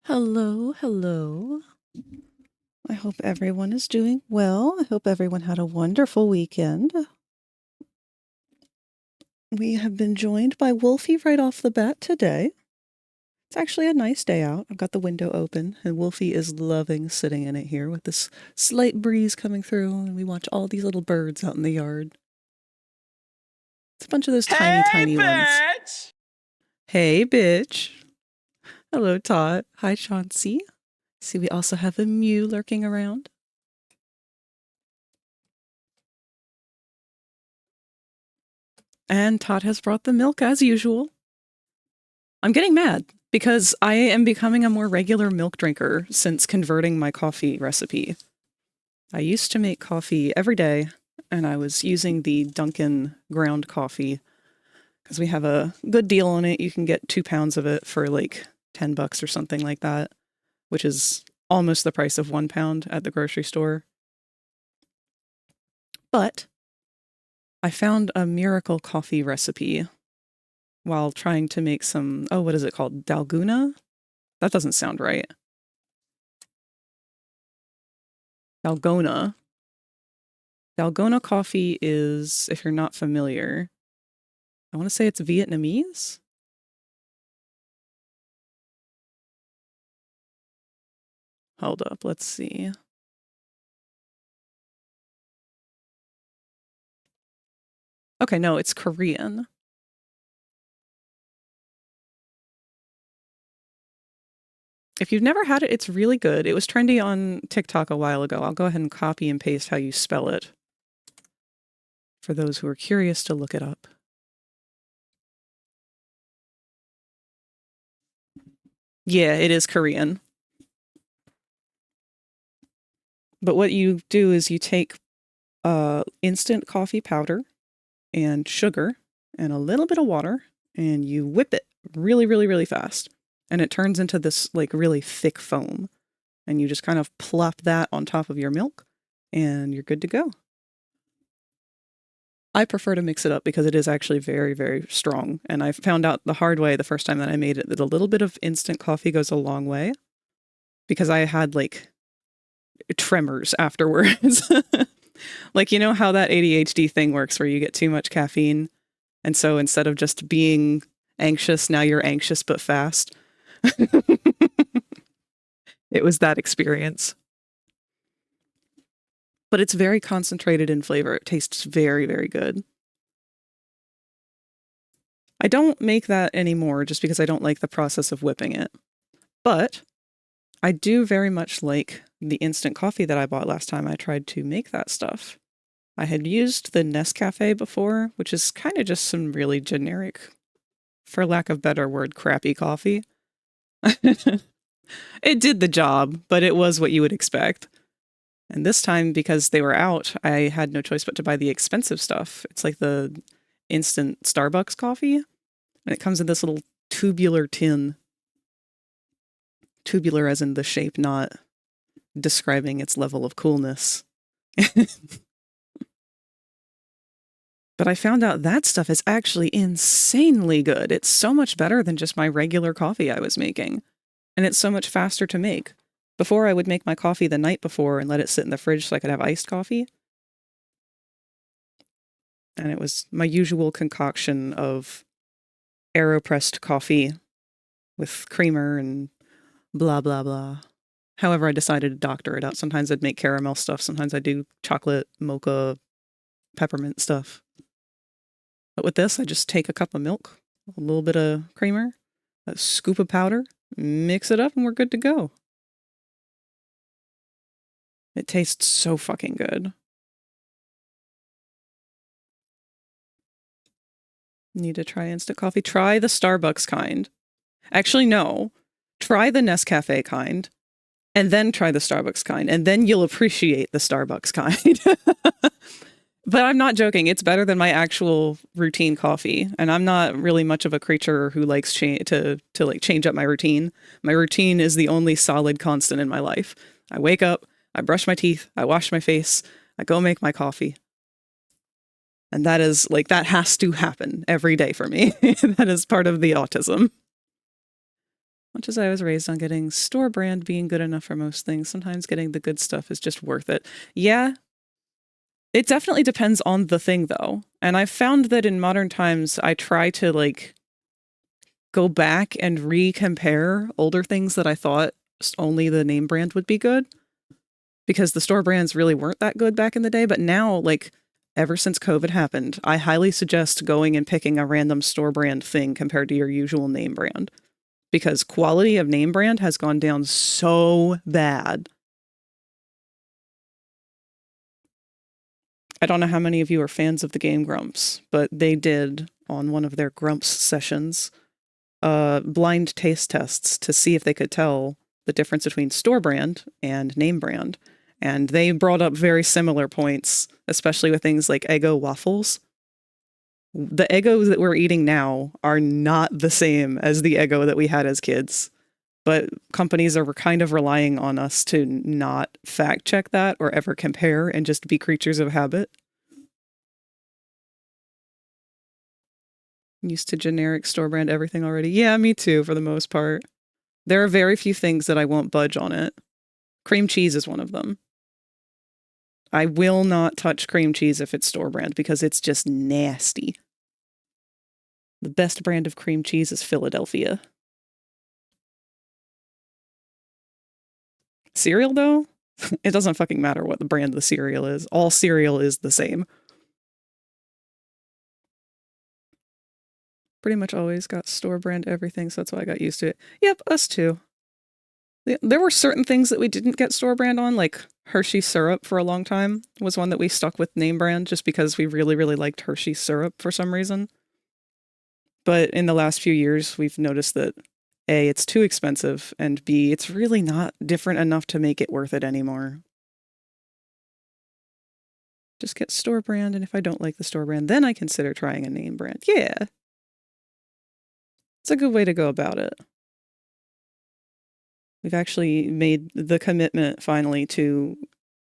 Hello, hello. I hope everyone is doing well. I hope everyone had a wonderful weekend. We have been joined by Wolfie right off the bat today. It's actually a nice day out. I've got the window open, and Wolfie is loving sitting in it here with this slight breeze coming through, and we watch all these little birds out in the yard. It's a bunch of those tiny, tiny ones. Hey, bitch. Hello, Todd. Hi, Chauncey. See, we also have a Mew lurking around. And Todd has brought the milk as usual. I'm getting mad because I am becoming a more regular milk drinker since converting my coffee recipe. I used to make coffee every day, and I was using the Dunkin' ground coffee because we have a good deal on it. You can get 2 pounds of it for like $10 or something like that, which is almost the price of 1 pound at the grocery store. But I found a miracle coffee recipe while trying to make some, what is it called? Dalgona? That doesn't sound right. Dalgona. Dalgona coffee is, if you're not familiar, I want to say it's Vietnamese. Hold up, let's see. Okay, no, it's Korean. If you've never had it, it's really good. It was trendy on TikTok a while ago. I'll go ahead and copy and paste how you spell it for those who are curious to look it up. Yeah, it is Korean. But what you do is you take instant coffee powder and sugar and a little bit of water, and you whip it really, really, really fast. And it turns into this like really thick foam. And you just kind of plop that on top of your milk, and you're good to go. I prefer to mix it up because it is actually very, very strong. And I found out the hard way the first time that I made it that a little bit of instant coffee goes a long way, because I had like tremors afterwards. Like, you know how that ADHD thing works where you get too much caffeine? And so instead of just being anxious, now you're anxious but fast. It was that experience. But it's very concentrated in flavor. It tastes very, very good. I don't make that anymore just because I don't like the process of whipping it. But I do very much like the instant coffee that I bought last time I tried to make that stuff. I had used the Nescafe before, which is kind of just some really generic, for lack of better word, crappy coffee. It did the job, but it was what you would expect. And this time, because they were out, I had no choice but to buy the expensive stuff. It's like the instant Starbucks coffee, and it comes in this little tubular tin. Tubular as in the shape, not describing its level of coolness. But I found out that stuff is actually insanely good. It's so much better than just my regular coffee I was making. And it's so much faster to make. Before, I would make my coffee the night before and let it sit in the fridge so I could have iced coffee. And it was my usual concoction of AeroPressed coffee with creamer and blah, blah, blah. However, I decided to doctor it out. Sometimes I'd make caramel stuff. Sometimes I'd do chocolate, mocha, peppermint stuff. But with this, I just take a cup of milk, a little bit of creamer, a scoop of powder, mix it up, and we're good to go. It tastes so fucking good. Need to try instant coffee. Try the Starbucks kind. Actually, no. Try the Nescafe kind, and then try the Starbucks kind, and then you'll appreciate the Starbucks kind. But I'm not joking. It's better than my actual routine coffee. And I'm not really much of a creature who likes to like change up my routine. My routine is the only solid constant in my life. I wake up, I brush my teeth, I wash my face, I go make my coffee. And that is like, that has to happen every day for me. That is part of the autism. Much as I was raised on getting store brand being good enough for most things, sometimes getting the good stuff is just worth it. Yeah, it definitely depends on the thing though. And I've found that in modern times, I try to like go back and re-compare older things that I thought only the name brand would be good, because the store brands really weren't that good back in the day. But now, like, ever since COVID happened, I highly suggest going and picking a random store brand thing compared to your usual name brand, because quality of name brand has gone down so bad. I don't know how many of you are fans of the game Grumps, but they did on one of their Grumps sessions blind taste tests to see if they could tell the difference between store brand and name brand. And they brought up very similar points, especially with things like Eggo waffles. The Eggos that we're eating now are not the same as the Eggo that we had as kids. But companies are kind of relying on us to not fact check that or ever compare and just be creatures of habit. Used to generic store brand everything already. Yeah, me too, for the most part. There are very few things that I won't budge on it. Cream cheese is one of them. I will not touch cream cheese if it's store brand because it's just nasty. The best brand of cream cheese is Philadelphia. Cereal, though? It doesn't fucking matter what the brand of the cereal is. All cereal is the same. Pretty much always got store brand everything, so that's why I got used to it. Yep, us too. There were certain things that we didn't get store brand on, like Hershey syrup for a long time was one that we stuck with name brand just because we really, really liked Hershey syrup for some reason. But in the last few years, we've noticed that A, it's too expensive, and B, it's really not different enough to make it worth it anymore. Just get store brand, and if I don't like the store brand, then I consider trying a name brand. Yeah. It's a good way to go about it. We've actually made the commitment finally to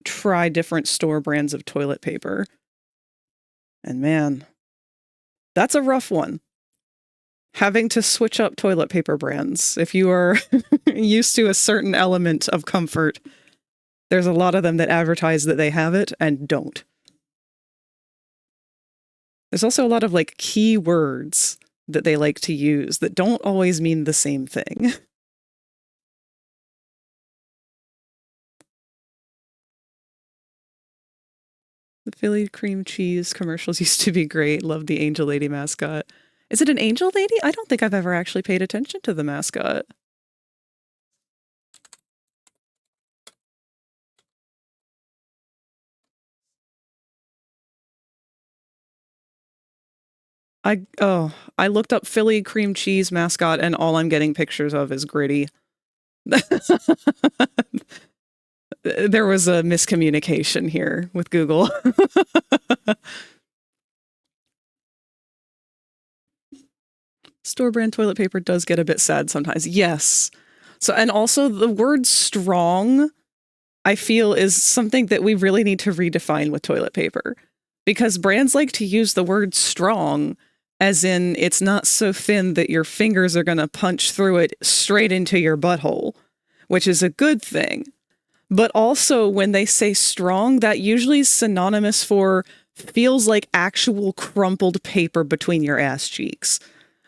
try different store brands of toilet paper. And man, that's a rough one. Having to switch up toilet paper brands. If you are used to a certain element of comfort, there's a lot of them that advertise that they have it and don't. There's also a lot of like keywords that they like to use that don't always mean the same thing. The Philly cream cheese commercials used to be great. Loved the Angel Lady mascot. Is it an Angel Lady? I don't think I've ever actually paid attention to the mascot. I looked up Philly cream cheese mascot and all I'm getting pictures of is Gritty. There was a miscommunication here with Google. Store brand toilet paper does get a bit sad sometimes. Yes. So, and also the word strong, I feel, is something that we really need to redefine with toilet paper, because brands like to use the word strong as in it's not so thin that your fingers are going to punch through it straight into your butthole, which is a good thing. But also when they say strong, that usually is synonymous for feels like actual crumpled paper between your ass cheeks.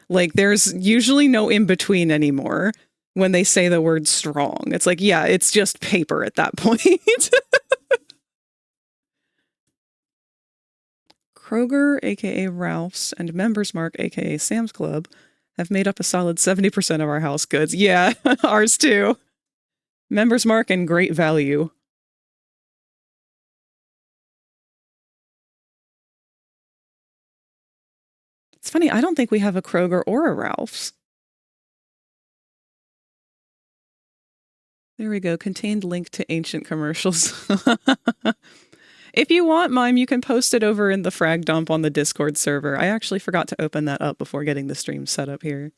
Like there's usually no in between anymore when they say the word strong. It's like, yeah, it's just paper at that point. Kroger, aka Ralph's, and Members Mark, aka Sam's Club, have made up a solid 70% of our house goods. Yeah, ours too. Members Mark and Great Value. It's funny, I don't think we have a Kroger or a Ralph's. There we go. Contained link to ancient commercials. If you want, Mime, you can post it over in the frag dump on the Discord server. I actually forgot to open that up before getting the stream set up here.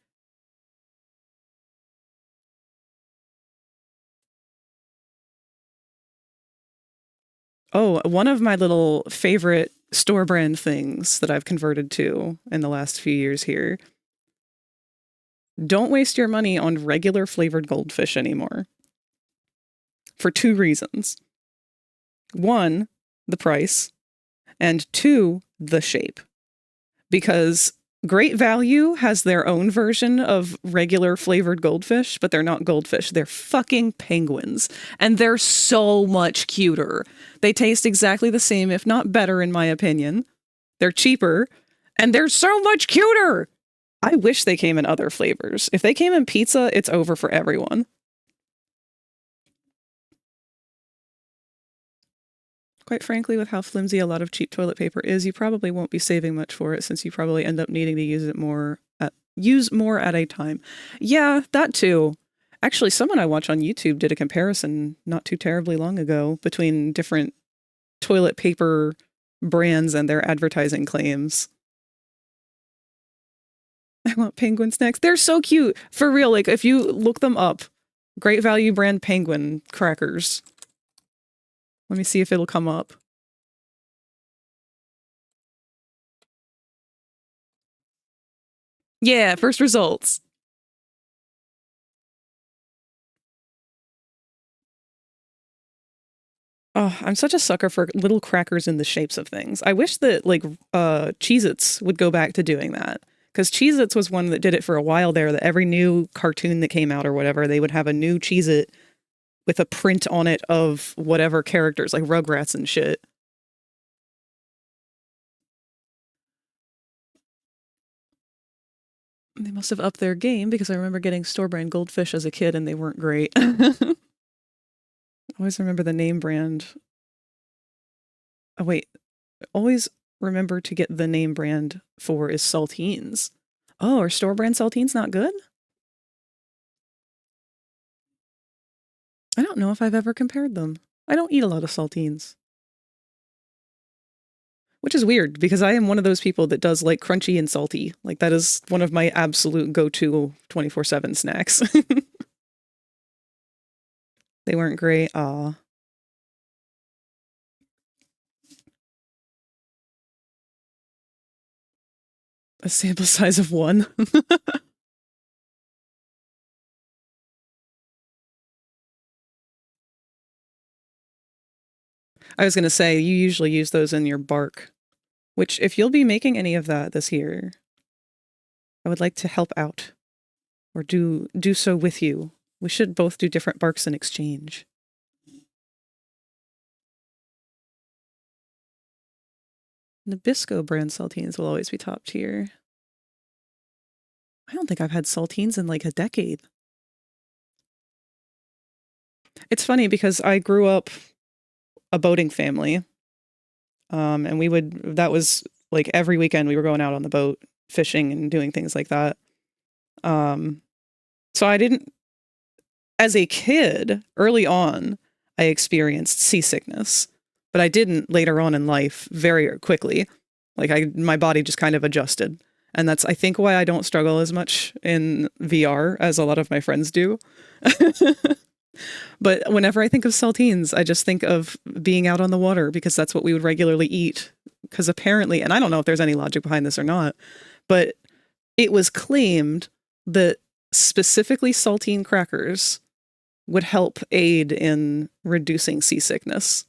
Oh, one of my little favorite store brand things that I've converted to in the last few years here. Don't waste your money on regular flavored goldfish anymore. For 2 reasons. 1, the price, and 2, the shape. Because Great Value has their own version of regular flavored goldfish, but they're not goldfish. They're fucking penguins. And they're so much cuter. They taste exactly the same, if not better, in my opinion. They're cheaper, and they're so much cuter. I wish they came in other flavors. If they came in pizza, it's over for everyone. Quite frankly, with how flimsy a lot of cheap toilet paper is, you probably won't be saving much for it, since you probably end up needing to use more at a time. Yeah, that too. Actually, someone I watch on YouTube did a comparison not too terribly long ago between different toilet paper brands and their advertising claims. I want penguin snacks. They're so cute. For real, like, if you look them up, Great Value brand penguin crackers. Let me see if it'll come up. Yeah, first results. Oh, I'm such a sucker for little crackers in the shapes of things. I wish that, like, Cheez-Its would go back to doing that. Because Cheez-Its was one that did it for a while there, that every new cartoon that came out or whatever, they would have a new Cheez-It with a print on it of whatever characters, like Rugrats and shit. They must have upped their game, because I remember getting store-brand goldfish as a kid and they weren't great. I always remember the name brand. Oh, wait. Always remember to get the name brand for is saltines. Oh, are store-brand saltines not good? I don't know if I've ever compared them. I don't eat a lot of saltines. Which is weird, because I am one of those people that does like crunchy and salty. Like, that is one of my absolute go-to 24/7 snacks. They weren't great. Aw. A sample size of 1. I was going to say, you usually use those in your bark, which, if you'll be making any of that this year, I would like to help out, or do so with you. We should both do different barks in exchange. Nabisco brand saltines will always be top tier. I don't think I've had saltines in like a decade. It's funny, because I grew up a boating family. And that was like every weekend we were going out on the boat, fishing and doing things like that. So I didn't, as a kid, early on, I experienced seasickness, but I didn't later on in life very quickly. Like, my body just kind of adjusted. And that's, I think, why I don't struggle as much in VR as a lot of my friends do. But whenever I think of saltines, I just think of being out on the water, because that's what we would regularly eat. Because apparently, and I don't know if there's any logic behind this or not, but it was claimed that specifically saltine crackers would help aid in reducing seasickness.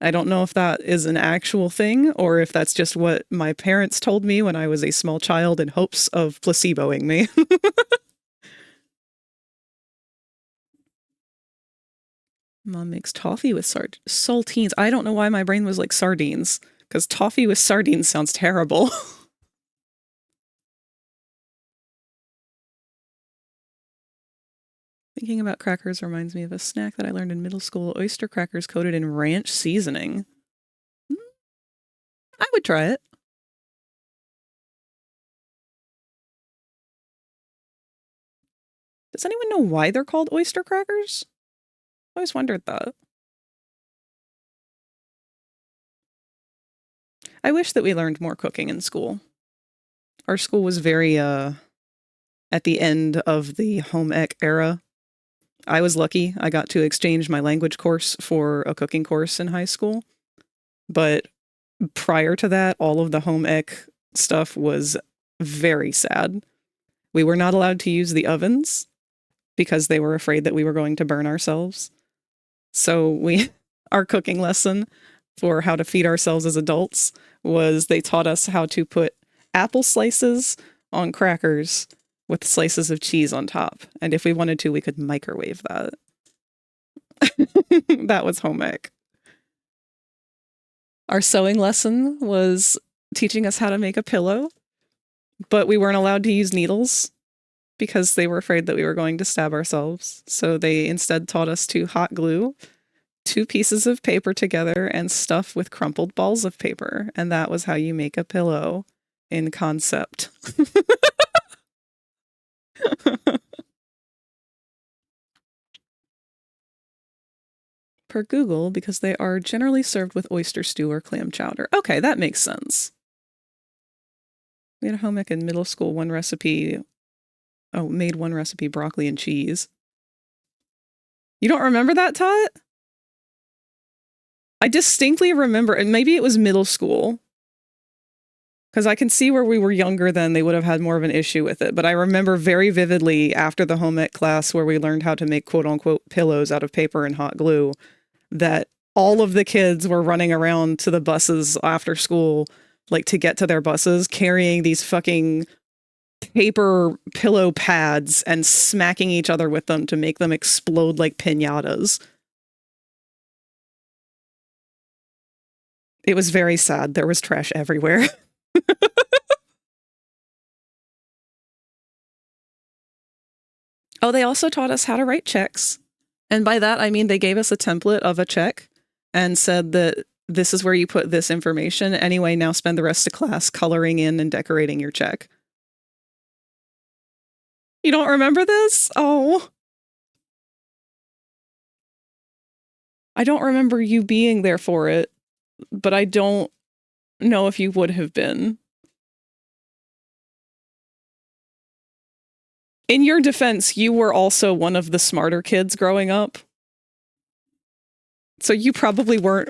I don't know if that is an actual thing, or if that's just what my parents told me when I was a small child in hopes of placeboing me. Mom makes toffee with saltines. I don't know why my brain was like sardines, because toffee with sardines sounds terrible. Thinking about crackers reminds me of a snack that I learned in middle school: oyster crackers coated in ranch seasoning. I would try it. Does anyone know why they're called oyster crackers? I always wondered that. I wish that we learned more cooking in school. Our school was very, at the end of the home ec era. I was lucky. I got to exchange my language course for a cooking course in high school. But prior to that, all of the home ec stuff was very sad. We were not allowed to use the ovens because they were afraid that we were going to burn ourselves. So our cooking lesson for how to feed ourselves as adults was they taught us how to put apple slices on crackers with slices of cheese on top. And if we wanted to, we could microwave that. That was home ec. Our sewing lesson was teaching us how to make a pillow, but we weren't allowed to use needles because they were afraid that we were going to stab ourselves. So they instead taught us to hot glue 2 pieces of paper together and stuff with crumpled balls of paper. And that was how you make a pillow in concept. Per Google, because they are generally served with oyster stew or clam chowder. Okay, that makes sense. We had a home ec in middle school, made one recipe, broccoli and cheese. You don't remember that, Tot? I distinctly remember, and maybe it was middle school, because I can see where we were younger then they would have had more of an issue with it. But I remember very vividly after the home ec class where we learned how to make quote unquote pillows out of paper and hot glue, that all of the kids were running around to the buses after school, like to get to their buses, carrying these fucking paper pillow pads and smacking each other with them to make them explode like piñatas. It was very sad. There was trash everywhere. Oh, they also taught us how to write checks. And by that, I mean they gave us a template of a check and said that this is where you put this information. Anyway, now spend the rest of class coloring in and decorating your check. You don't remember this? Oh. I don't remember you being there for it, but I don't know if you would have been. In your defense, you were also one of the smarter kids growing up. So you probably weren't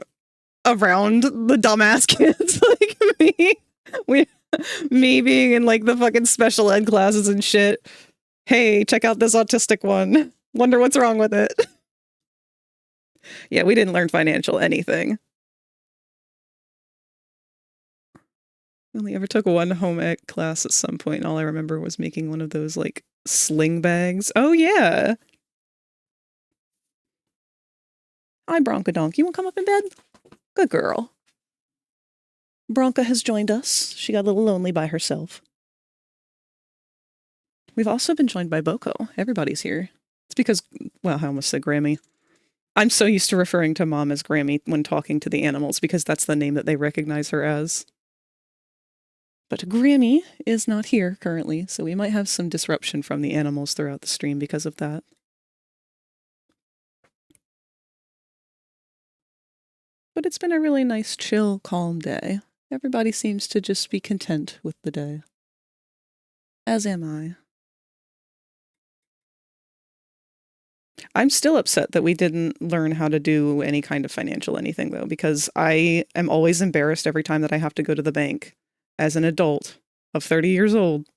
around the dumbass kids like me. Me being in like the fucking special ed classes and shit. Hey, check out this autistic one. Wonder what's wrong with it. Yeah, we didn't learn financial anything. I only ever took one home ec class at some point, and all I remember was making one of those, like, sling bags. Oh, yeah! Hi, Bronca Donk. You want to come up in bed? Good girl. Bronca has joined us. She got a little lonely by herself. We've also been joined by Boko. Everybody's here. It's because, well, I almost said Grammy. I'm so used to referring to Mom as Grammy when talking to the animals because that's the name that they recognize her as. But Grammy is not here currently, so we might have some disruption from the animals throughout the stream because of that. But it's been a really nice, chill, calm day. Everybody seems to just be content with the day. As am I. I'm still upset that we didn't learn how to do any kind of financial anything, though, because I am always embarrassed every time that I have to go to the bank as an adult of 30 years old,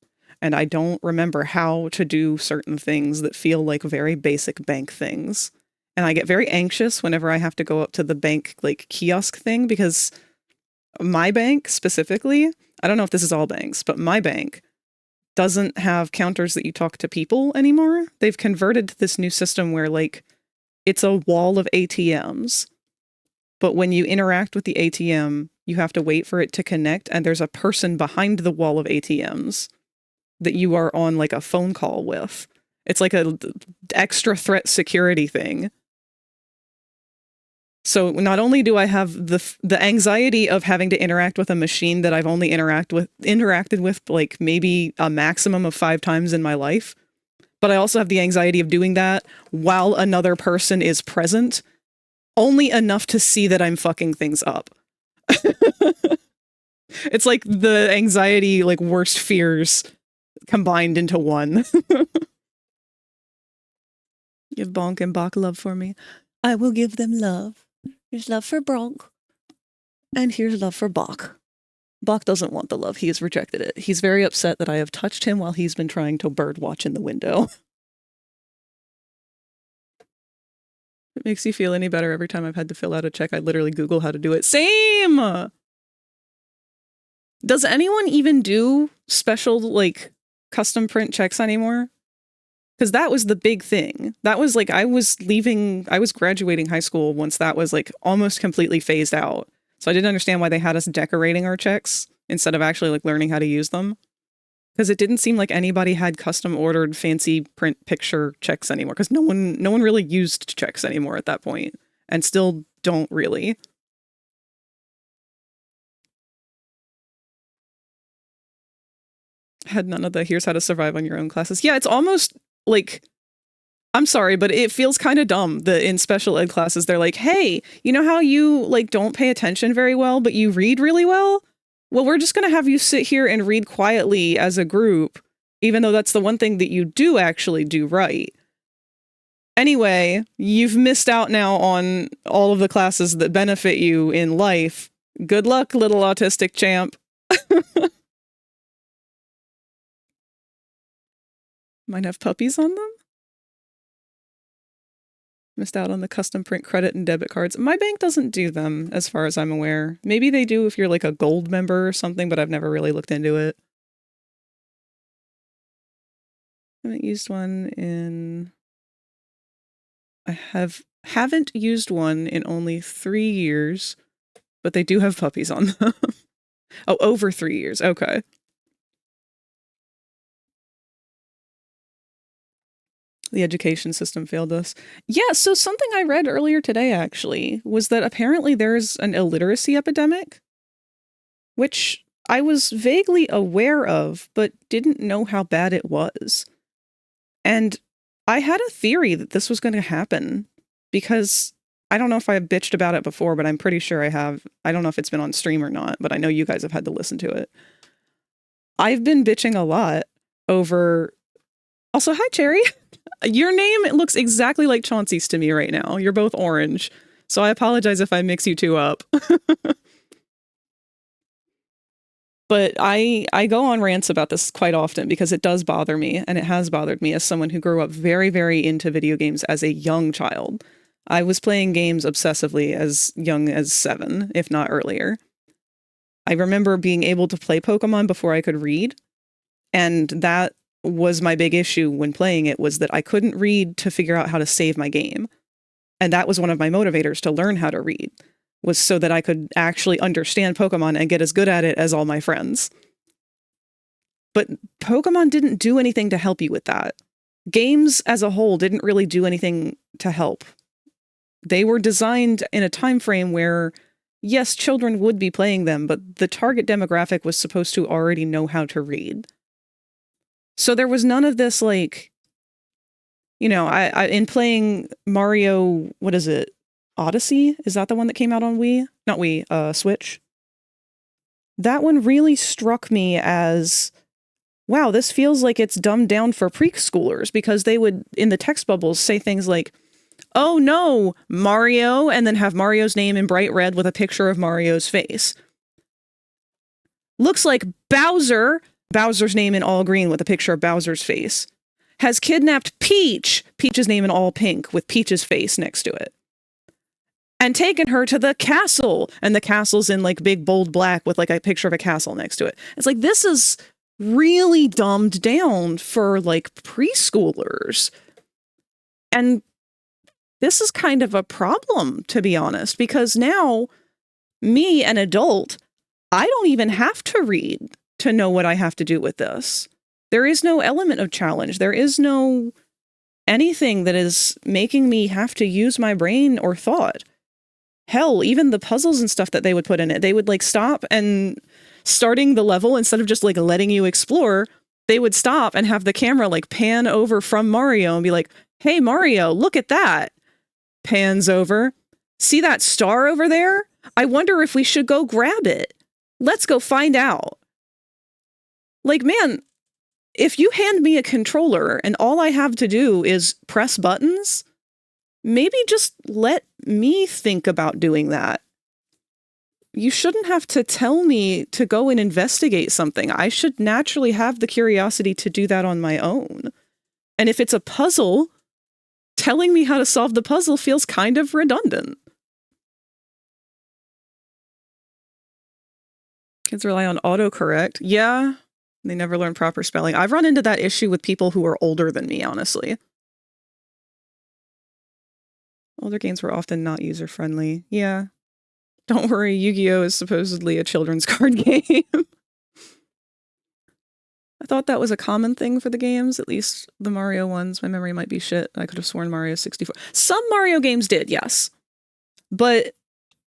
and I don't remember how to do certain things that feel like very basic bank things. And I get very anxious whenever I have to go up to the bank, like, kiosk thing, because my bank specifically, I don't know if this is all banks, but my bank doesn't have counters that you talk to people anymore. They've converted to this new system where, like, it's a wall of ATMs, but when you interact with the ATM, you have to wait for it to connect, and there's a person behind the wall of ATMs that you are on, like, a phone call with. It's like a extra threat security thing. So not only do I have the anxiety of having to interact with a machine that I've only interacted with like maybe a maximum of 5 times in my life, but I also have the anxiety of doing that while another person is present, only enough to see that I'm fucking things up. It's like the anxiety, like worst fears combined into one. Give Bonk and Bach love for me. I will give them love. Here's love for Bronk. And here's love for Bach. Bach doesn't want the love. He has rejected it. He's very upset that I have touched him while he's been trying to bird watch in the window. If it makes you feel any better, every time I've had to fill out a check, I literally Google how to do it. Same! Does anyone even do special, like, custom print checks anymore? Because that was the big thing. That was like, I was graduating high school once that was like almost completely phased out. So I didn't understand why they had us decorating our checks instead of actually like learning how to use them. Because it didn't seem like anybody had custom ordered fancy print picture checks anymore. Because no one really used checks anymore at that point, and still don't really. Had none of the here's how to survive on your own classes. Yeah, it's almost like, I'm sorry, but it feels kind of dumb that in special ed classes, they're like, hey, you know how you like don't pay attention very well, but you read really well? Well, we're just going to have you sit here and read quietly as a group, even though that's the one thing that you do actually do right. Anyway, you've missed out now on all of the classes that benefit you in life. Good luck, little autistic champ. Might have puppies on them? Missed out on the custom print credit and debit cards. My bank doesn't do them, as far as I'm aware. Maybe they do if you're like a gold member or something, but I've never really looked into it. I haven't used one in... I haven't used one in only 3 years, but they do have puppies on them. Oh, over 3 years. Okay. The education system failed us. Yeah, so something I read earlier today, actually, was that apparently there's an illiteracy epidemic, which I was vaguely aware of, but didn't know how bad it was. And I had a theory that this was going to happen, because I don't know if I bitched about it before, but I'm pretty sure I have. I don't know if it's been on stream or not, but I know you guys have had to listen to it. I've been bitching a lot over... Also, hi, Cherry. Your name looks exactly like Chauncey's to me right now. You're both orange. So I apologize if I mix you two up. But I go on rants about this quite often because it does bother me, and it has bothered me as someone who grew up very, very into video games as a young child. I was playing games obsessively as young as 7, if not earlier. I remember being able to play Pokemon before I could read, and that was my big issue when playing it, was that I couldn't read to figure out how to save my game. And that was one of my motivators to learn how to read, was so that I could actually understand Pokemon and get as good at it as all my friends. But Pokemon didn't do anything to help you with that. Games as a whole didn't really do anything to help. They were designed in a time frame where, yes, children would be playing them, but the target demographic was supposed to already know how to read. So there was none of this, like, you know, I in playing Mario, what is it? Odyssey? Is that the one that came out on Wii? Not Wii, Switch. That one really struck me as, wow, this feels like it's dumbed down for preschoolers, because they would, in the text bubbles, say things like, oh no, Mario, and then have Mario's name in bright red with a picture of Mario's face. Looks like Bowser, Bowser's name in all green with a picture of Bowser's face, has kidnapped Peach, Peach's name in all pink with Peach's face next to it, and taken her to the castle, and the castle's in like big bold black with like a picture of a castle next to it. It's like, this is really dumbed down for like preschoolers. And this is kind of a problem, to be honest, because now me, an adult, I don't even have to read to know what I have to do with this. There is no element of challenge. There is no anything that is making me have to use my brain or thought. Hell, even the puzzles and stuff that they would put in it, they would like stop and starting the level, instead of just like letting you explore, they would stop and have the camera like pan over from Mario and be like, hey Mario, look at that. Pans over. See that star over there? I wonder if we should go grab it. Let's go find out. Like, man, if you hand me a controller and all I have to do is press buttons, maybe just let me think about doing that. you shouldn't have to tell me to go and investigate something. I should naturally have the curiosity to do that on my own. And if it's a puzzle, telling me how to solve the puzzle feels kind of redundant. Kids rely on autocorrect. Yeah, they never learn proper spelling. I've run into that issue with people who are older than me, honestly. Older games were often not user-friendly. Yeah. Don't worry, Yu-Gi-Oh! Is supposedly a children's card game. I thought that was a common thing for the games, at least the Mario ones. My memory might be shit. I could have sworn Mario 64. Some Mario games did, yes. But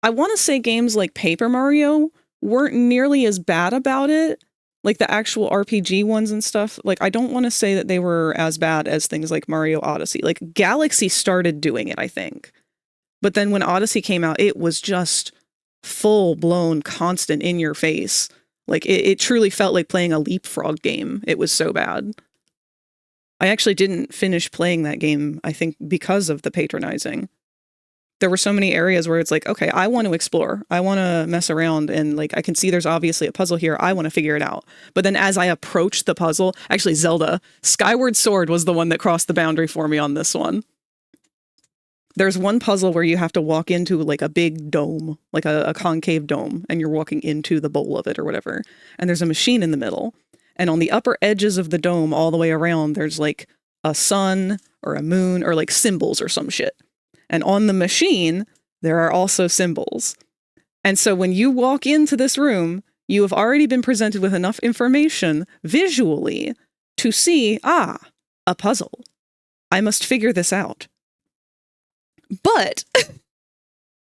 I want to say games like Paper Mario weren't nearly as bad about it. Like the actual RPG ones and stuff. Like, I don't want to say that they were as bad as things like Mario Odyssey. Like, Galaxy started doing it, I think. But then when Odyssey came out, it was just full-blown, constant, in your face. Like, it truly felt like playing a leapfrog game. It was so bad. I actually didn't finish playing that game, I think, because of the patronizing. There were so many areas where it's like, okay, I want to explore. I want to mess around, and like, I can see there's obviously a puzzle here. I want to figure it out. But then as I approached the puzzle, actually Zelda, Skyward Sword was the one that crossed the boundary for me on this one. There's one puzzle where you have to walk into like a big dome, like a concave dome, and you're walking into the bowl of it or whatever. And there's a machine in the middle. And on the upper edges of the dome all the way around, there's like a sun or a moon or like symbols or some shit. And on the machine, there are also symbols. And so when you walk into this room, you have already been presented with enough information visually to see, a puzzle. I must figure this out. But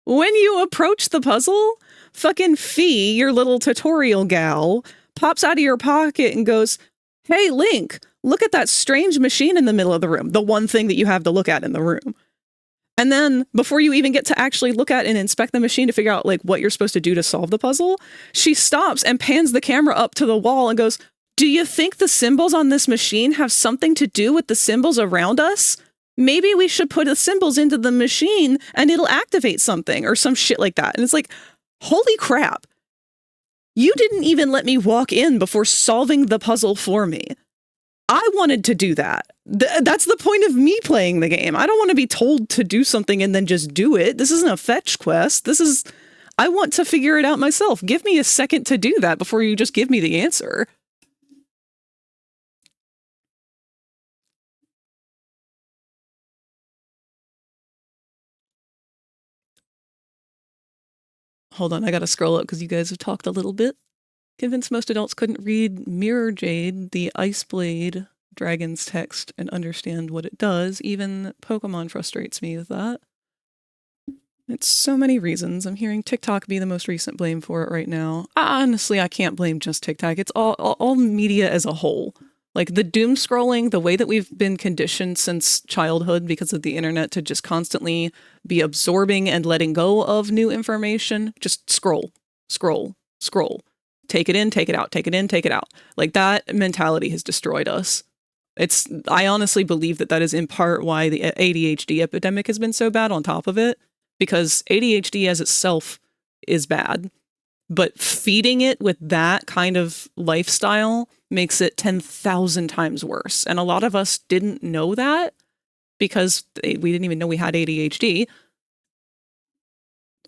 when you approach the puzzle, fucking Fee, your little tutorial gal, pops out of your pocket and goes, "Hey, Link, look at that strange machine in the middle of the room." The one thing that you have to look at in the room. And then before you even get to actually look at and inspect the machine to figure out like what you're supposed to do to solve the puzzle, she stops and pans the camera up to the wall and goes, "Do you think the symbols on this machine have something to do with the symbols around us? Maybe we should put the symbols into the machine and it'll activate something," or some shit like that. And it's like, holy crap. You didn't even let me walk in before solving the puzzle for me. I wanted to do that. That's the point of me playing the game. I don't want to be told to do something and then just do it. This isn't a fetch quest. I want to figure it out myself. Give me a second to do that before you just give me the answer. Hold on, I gotta scroll up because you guys have talked a little bit. Convinced most adults couldn't read Mirror Jade, the Ice Blade dragon's text, and understand what it does. Even Pokemon frustrates me with that. It's so many reasons. I'm hearing TikTok be the most recent blame for it right now. Honestly, I can't blame just TikTok. It's all media as a whole. Like the doom scrolling, the way that we've been conditioned since childhood because of the internet to just constantly be absorbing and letting go of new information. Just scroll, scroll, scroll. Take it in, take it out, take it in, take it out. Like that mentality has destroyed us. I honestly believe that is in part why the ADHD epidemic has been so bad on top of it, because ADHD as itself is bad, but feeding it with that kind of lifestyle makes it 10,000 times worse. And a lot of us didn't know that because we didn't even know we had ADHD.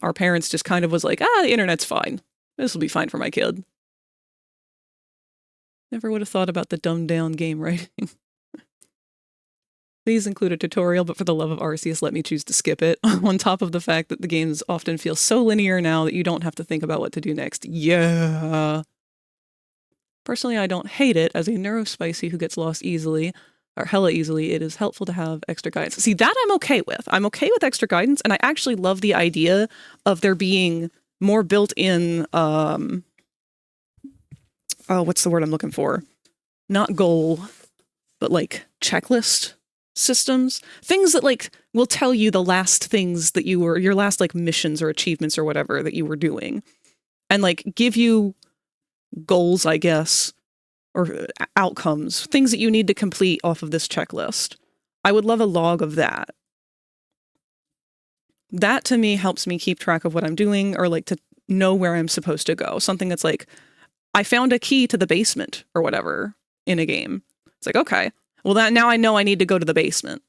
Our parents just kind of was like, the internet's fine. This will be fine for my kid. Never would have thought about the dumbed down game writing. These include a tutorial, but for the love of Arceus, let me choose to skip it. On top of the fact that the games often feel so linear now that you don't have to think about what to do next. Yeah. Personally, I don't hate it. As a neurospicy who gets lost easily, or hella easily, it is helpful to have extra guidance. See, that I'm okay with. I'm okay with extra guidance, and I actually love the idea of there being more built-in, what's the word I'm looking for? Not goal, but like checklist systems. Things that like will tell you the last things that your last like missions or achievements or whatever that you were doing. And like give you goals, I guess, or outcomes, things that you need to complete off of this checklist. I would love a log of that. That to me helps me keep track of what I'm doing, or like to know where I'm supposed to go. Something that's like, I found a key to the basement or whatever in a game. It's like, okay, well, that now I know I need to go to the basement.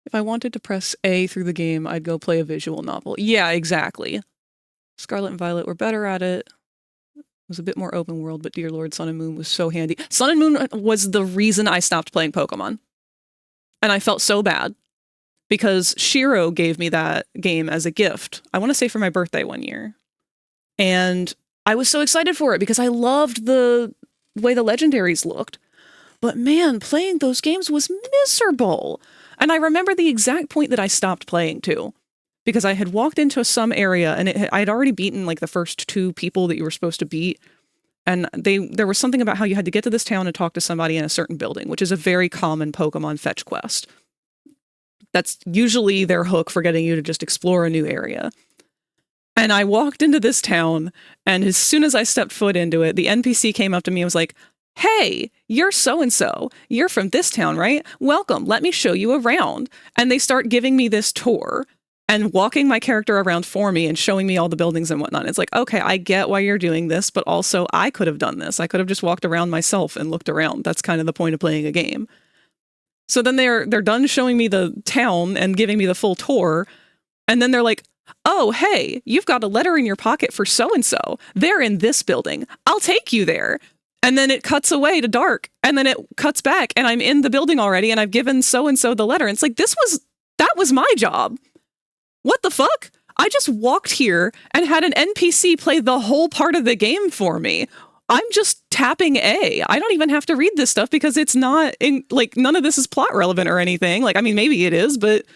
If I wanted to press A through the game, I'd go play a visual novel. Yeah, exactly. Scarlet and Violet were better at it. It was a bit more open world, but dear Lord, Sun and Moon was so handy. Sun and Moon was the reason I stopped playing Pokemon. And I felt so bad because Shiro gave me that game as a gift. I want to say for my birthday one year. And I was so excited for it because I loved the way the legendaries looked. But man, playing those games was miserable. And I remember the exact point that I stopped playing too, because I had walked into some area and I had already beaten like the first 2 people that you were supposed to beat. And there was something about how you had to get to this town and talk to somebody in a certain building, which is a very common Pokemon fetch quest. That's usually their hook for getting you to just explore a new area. And I walked into this town, and as soon as I stepped foot into it, the NPC came up to me and was like, hey, you're so-and-so. You're from this town, right? Welcome. Let me show you around. And they start giving me this tour and walking my character around for me and showing me all the buildings and whatnot. It's like, okay, I get why you're doing this, but also I could have done this. I could have just walked around myself and looked around. That's kind of the point of playing a game. So then they're done showing me the town and giving me the full tour. And then they're like, oh, hey, you've got a letter in your pocket for so-and-so. They're in this building. I'll take you there. And then it cuts away to dark. And then it cuts back and I'm in the building already and I've given so-and-so the letter. And it's like, that was my job. What the fuck? I just walked here and had an NPC play the whole part of the game for me. I'm just tapping A. I don't even have to read this stuff because it's not like none of this is plot relevant or anything. Like, I mean, maybe it is, but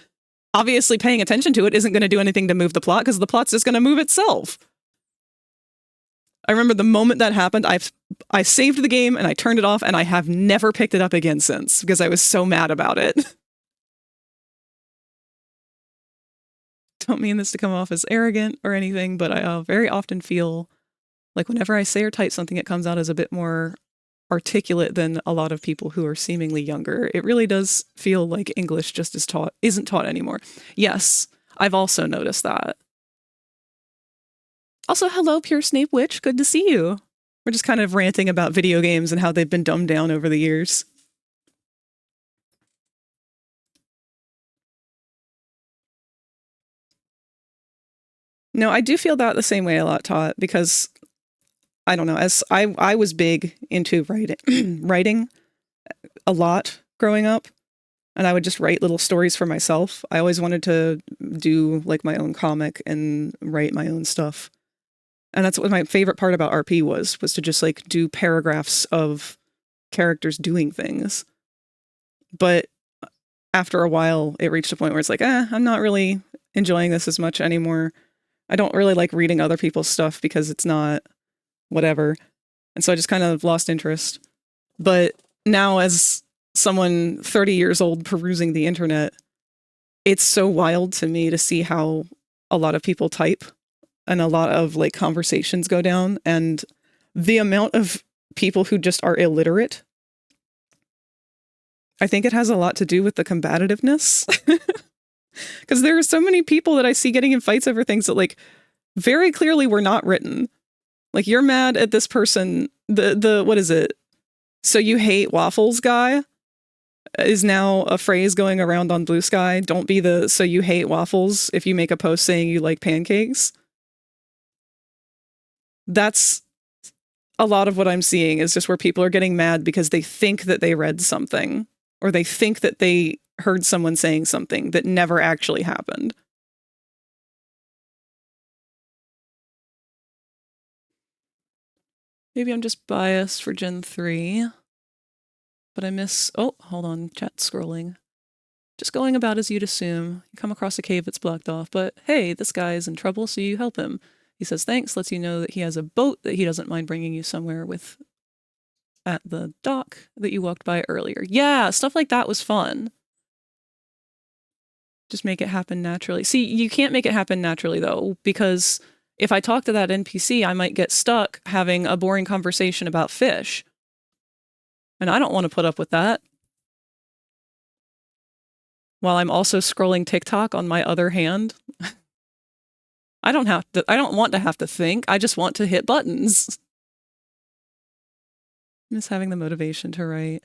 obviously paying attention to it isn't going to do anything to move the plot because the plot's just going to move itself. I remember the moment that happened, I saved the game and I turned it off and I have never picked it up again since because I was so mad about it. Don't mean this to come off as arrogant or anything, but I very often feel like whenever I say or type something, it comes out as a bit more articulate than a lot of people who are seemingly younger. It really does feel like English just isn't taught anymore. Yes, I've also noticed that. Also, hello, Pure Snape Witch. Good to see you. We're just kind of ranting about video games and how they've been dumbed down over the years. No, I do feel that the same way a lot, Tot, because I don't know, as I was big into writing a lot growing up, and I would just write little stories for myself. I always wanted to do like my own comic and write my own stuff. And that's what my favorite part about RP was to just like do paragraphs of characters doing things. But after a while, it reached a point where it's like, I'm not really enjoying this as much anymore. I don't really like reading other people's stuff because it's not whatever. And so I just kind of lost interest. But now as someone 30 years old perusing the internet, it's so wild to me to see how a lot of people type and a lot of like conversations go down, and the amount of people who just are illiterate. I think it has a lot to do with the combativeness. Because there are so many people that I see getting in fights over things that like very clearly were not written. Like, you're mad at this person, the what is it? So you hate waffles guy is now a phrase going around on Blue Sky. Don't be the so you hate waffles if you make a post saying you like pancakes. That's a lot of what I'm seeing is just where people are getting mad because they think that they read something or they think that they heard someone saying something that never actually happened. Maybe I'm just biased for Gen 3, but I miss... Oh, hold on, chat scrolling. Just going about as you'd assume. You come across a cave that's blocked off, but hey, this guy is in trouble, so you help him. He says thanks, lets you know that he has a boat that he doesn't mind bringing you somewhere with at the dock that you walked by earlier. Yeah, stuff like that was fun. Just make it happen naturally. See, you can't make it happen naturally, though, because if I talk to that NPC, I might get stuck having a boring conversation about fish. And I don't want to put up with that. while I'm also scrolling TikTok on my other hand. I don't want to have to think. I just want to hit buttons. Miss having the motivation to write.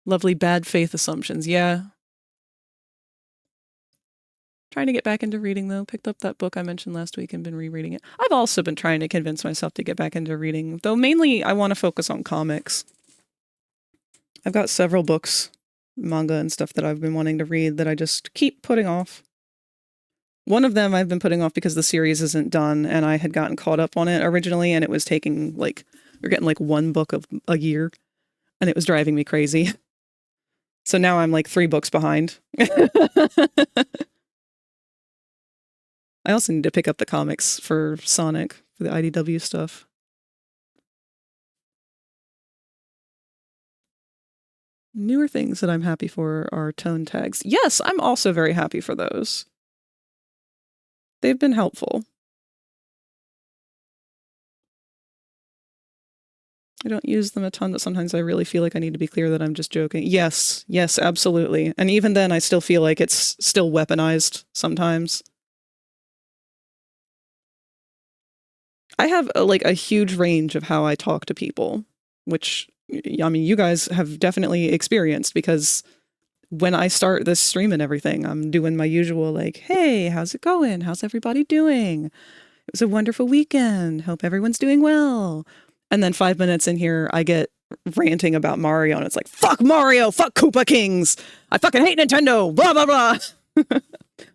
Lovely bad faith assumptions. Yeah. Trying to get back into reading, though. Picked up that book I mentioned last week and been rereading it. I've also been trying to convince myself to get back into reading, though mainly I want to focus on comics. I've got several books, manga and stuff that I've been wanting to read that I just keep putting off. One of them I've been putting off because the series isn't done, and I had gotten caught up on it originally, and it was taking, like, we're getting, like, one book of a year, and it was driving me crazy. So now I'm, like, 3 books behind. I also need to pick up the comics for Sonic, for the IDW stuff. Newer things that I'm happy for are tone tags. Yes, I'm also very happy for those. They've been helpful. I don't use them a ton, but sometimes I really feel like I need to be clear that I'm just joking. Yes, yes, absolutely. And even then, I still feel like it's still weaponized sometimes. I have a huge range of how I talk to people, which, I mean, you guys have definitely experienced, because when I start this stream and everything, I'm doing my usual, like, hey, how's it going? How's everybody doing? It was a wonderful weekend. Hope everyone's doing well. And then 5 minutes in here, I get ranting about Mario, and it's like, fuck Mario, fuck Koopa Kings. I fucking hate Nintendo, blah, blah, blah.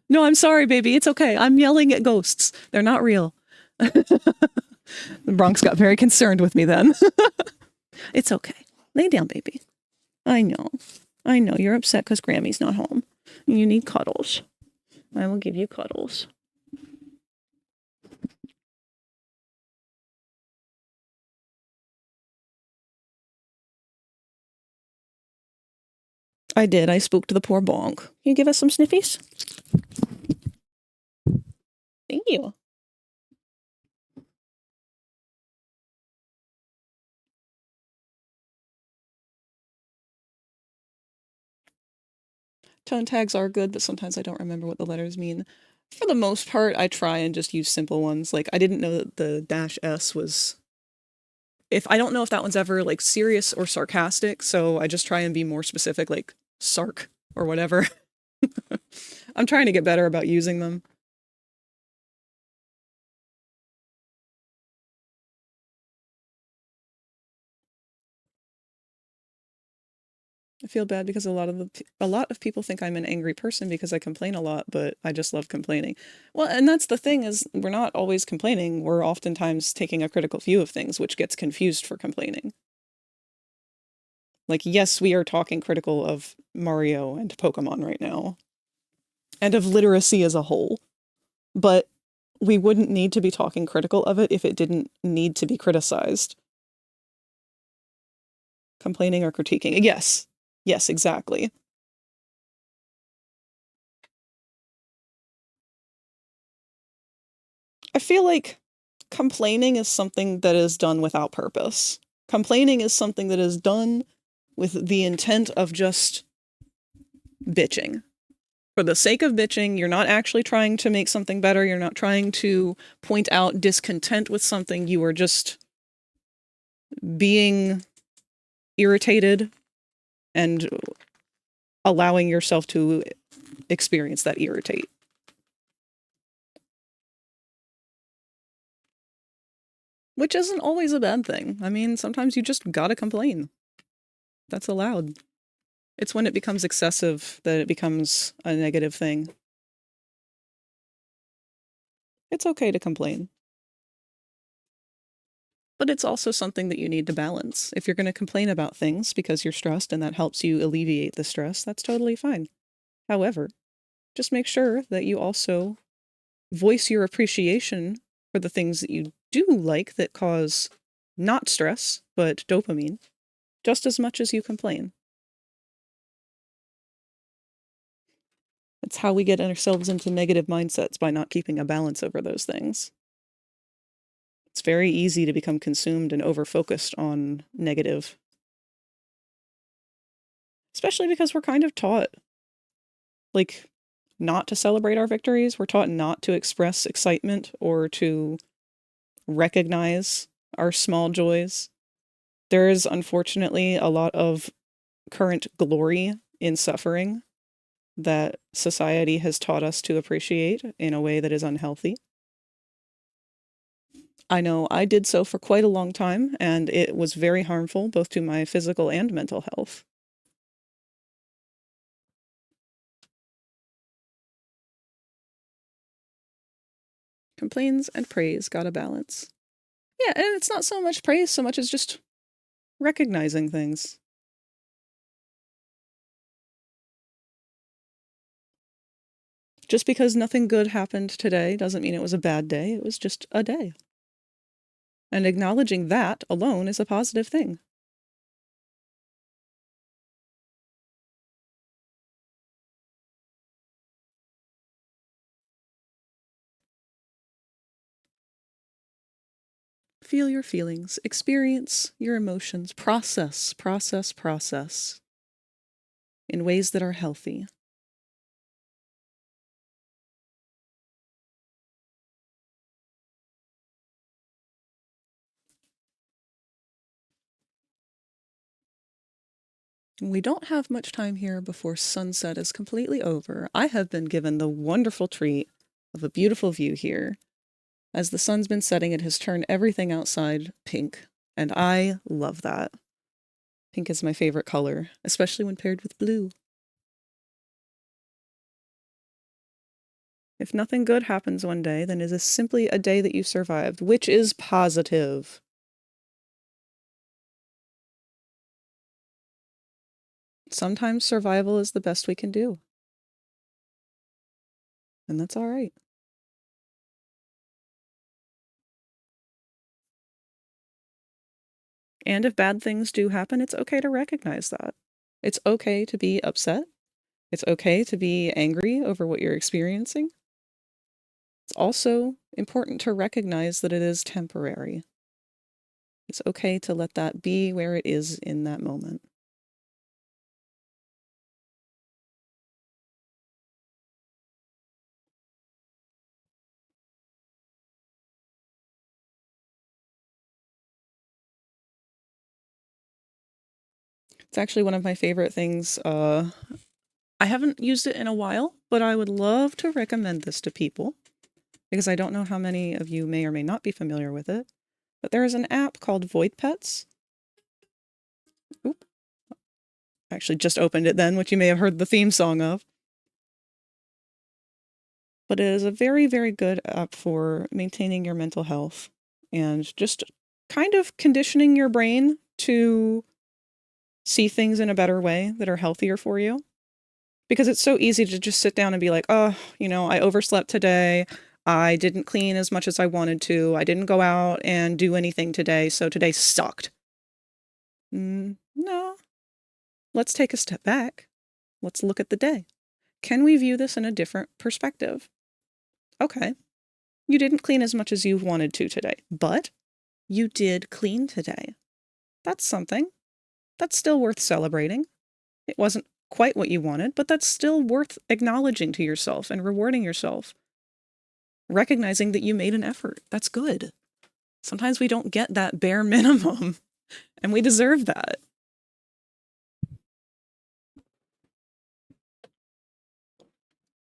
No, I'm sorry, baby. It's okay. I'm yelling at ghosts. They're not real. The Bronx got very concerned with me then. It's okay. Lay down, baby. I know. You're upset because Grammy's not home. You need cuddles. I will give you cuddles. I did. I spooked the poor bonk. Can you give us some sniffies? Thank you. Tone tags are good, but sometimes I don't remember what the letters mean. For the most part, I try and just use simple ones. Like, I didn't know that the -S was... I don't know if that one's ever, like, serious or sarcastic, so I just try and be more specific, like, sarc or whatever. I'm trying to get better about using them. I feel bad because a lot of people think I'm an angry person because I complain a lot, but I just love complaining. Well, and that's the thing, is we're not always complaining. We're oftentimes taking a critical view of things, which gets confused for complaining. Like, yes, we are talking critical of Mario and Pokemon right now, and of literacy as a whole, but we wouldn't need to be talking critical of it if it didn't need to be criticized. Complaining or critiquing. Yes, exactly. I feel like complaining is something that is done without purpose. Complaining is something that is done with the intent of just bitching. For the sake of bitching, you're not actually trying to make something better. You're not trying to point out discontent with something. You are just being irritated and allowing yourself to experience that irritate. Which isn't always a bad thing. I mean, sometimes you just gotta complain. That's allowed. It's when it becomes excessive that it becomes a negative thing. It's okay to complain. But it's also something that you need to balance. If you're going to complain about things because you're stressed and that helps you alleviate the stress, that's totally fine. However, just make sure that you also voice your appreciation for the things that you do like that cause not stress, but dopamine, just as much as you complain. It's how we get ourselves into negative mindsets, by not keeping a balance over those things. It's very easy to become consumed and over-focused on negative. Especially because we're kind of taught like, not to celebrate our victories. We're taught not to express excitement or to recognize our small joys. There is unfortunately a lot of current glory in suffering that society has taught us to appreciate in a way that is unhealthy. I know I did so for quite a long time, and it was very harmful both to my physical and mental health. Complains and praise got a balance. Yeah, and it's not so much praise so much as just recognizing things. Just because nothing good happened today doesn't mean it was a bad day. It was just a day. And acknowledging that alone is a positive thing. Feel your feelings, experience your emotions, process in ways that are healthy. We don't have much time here before sunset is completely over. I have been given the wonderful treat of a beautiful view here. As the sun's been setting, it has turned everything outside pink, and I love that. Pink is my favorite color, especially when paired with blue. If nothing good happens one day, then it is simply a day that you survived, which is positive. Sometimes survival is the best we can do. And that's all right. And if bad things do happen, it's okay to recognize that. It's okay to be upset. It's okay to be angry over what you're experiencing. It's also important to recognize that it is temporary. It's okay to let that be where it is in that moment. It's actually one of my favorite things. I haven't used it in a while, but I would love to recommend this to people because I don't know how many of you may or may not be familiar with it. But there is an app called Void Pets. Oop. I actually just opened it then, which you may have heard the theme song of. But it is a very, very good app for maintaining your mental health and just kind of conditioning your brain to see things in a better way that are healthier for you. Because it's so easy to just sit down and be like, oh, I overslept today. I didn't clean as much as I wanted to. I didn't go out and do anything today, so today sucked. No. Let's take a step back. Let's look at the day. Can we view this in a different perspective? Okay, you didn't clean as much as you wanted to today, but you did clean today. That's something. That's still worth celebrating. It wasn't quite what you wanted, but that's still worth acknowledging to yourself and rewarding yourself. Recognizing that you made an effort. That's good. Sometimes we don't get that bare minimum, and we deserve that.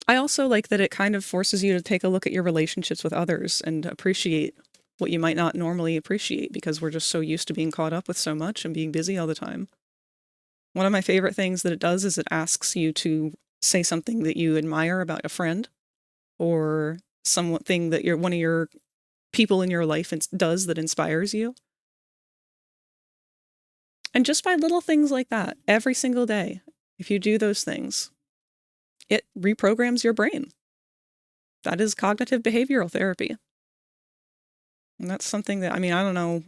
I also like that it kind of forces you to take a look at your relationships with others and appreciate what you might not normally appreciate because we're just so used to being caught up with so much and being busy all the time. One of my favorite things that it does is it asks you to say something that you admire about a friend or something that one of your people in your life does that inspires you. And just by little things like that, every single day, if you do those things, it reprograms your brain. That is cognitive behavioral therapy. And that's something that, I don't know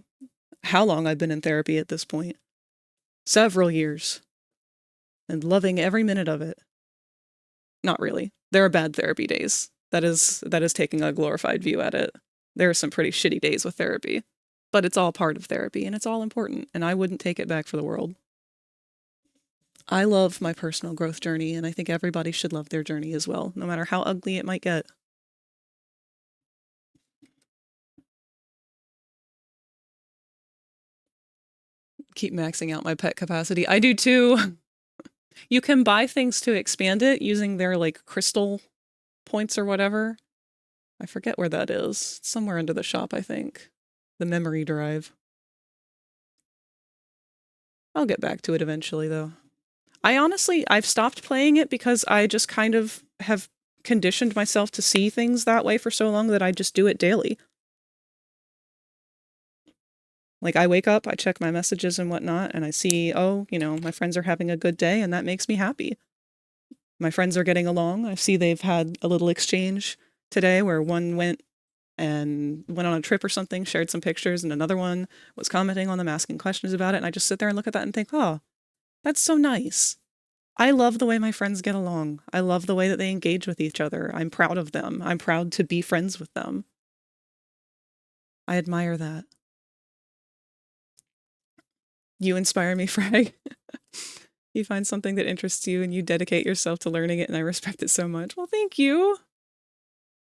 how long I've been in therapy at this point. Several years. And loving every minute of it. Not really. There are bad therapy days. That is taking a glorified view at it. There are some pretty shitty days with therapy. But it's all part of therapy, and it's all important, and I wouldn't take it back for the world. I love my personal growth journey, and I think everybody should love their journey as well, no matter how ugly it might get. Keep maxing out my pet capacity. I do too. You can buy things to expand it using their like crystal points or whatever. I forget where that is. It's somewhere under the shop, I think. The memory drive. I'll get back to it eventually, though. I've stopped playing it because I just kind of have conditioned myself to see things that way for so long that I just do it daily. Like, I wake up, I check my messages and whatnot, and I see, oh, you know, my friends are having a good day, and that makes me happy. My friends are getting along. I see they've had a little exchange today where one went on a trip or something, shared some pictures, and another one was commenting on them, asking questions about it, and I just sit there and look at that and think, oh, that's so nice. I love the way my friends get along. I love the way that they engage with each other. I'm proud of them. I'm proud to be friends with them. I admire that. You inspire me, Frag. You find something that interests you and you dedicate yourself to learning it, and I respect it so much. Well, thank you.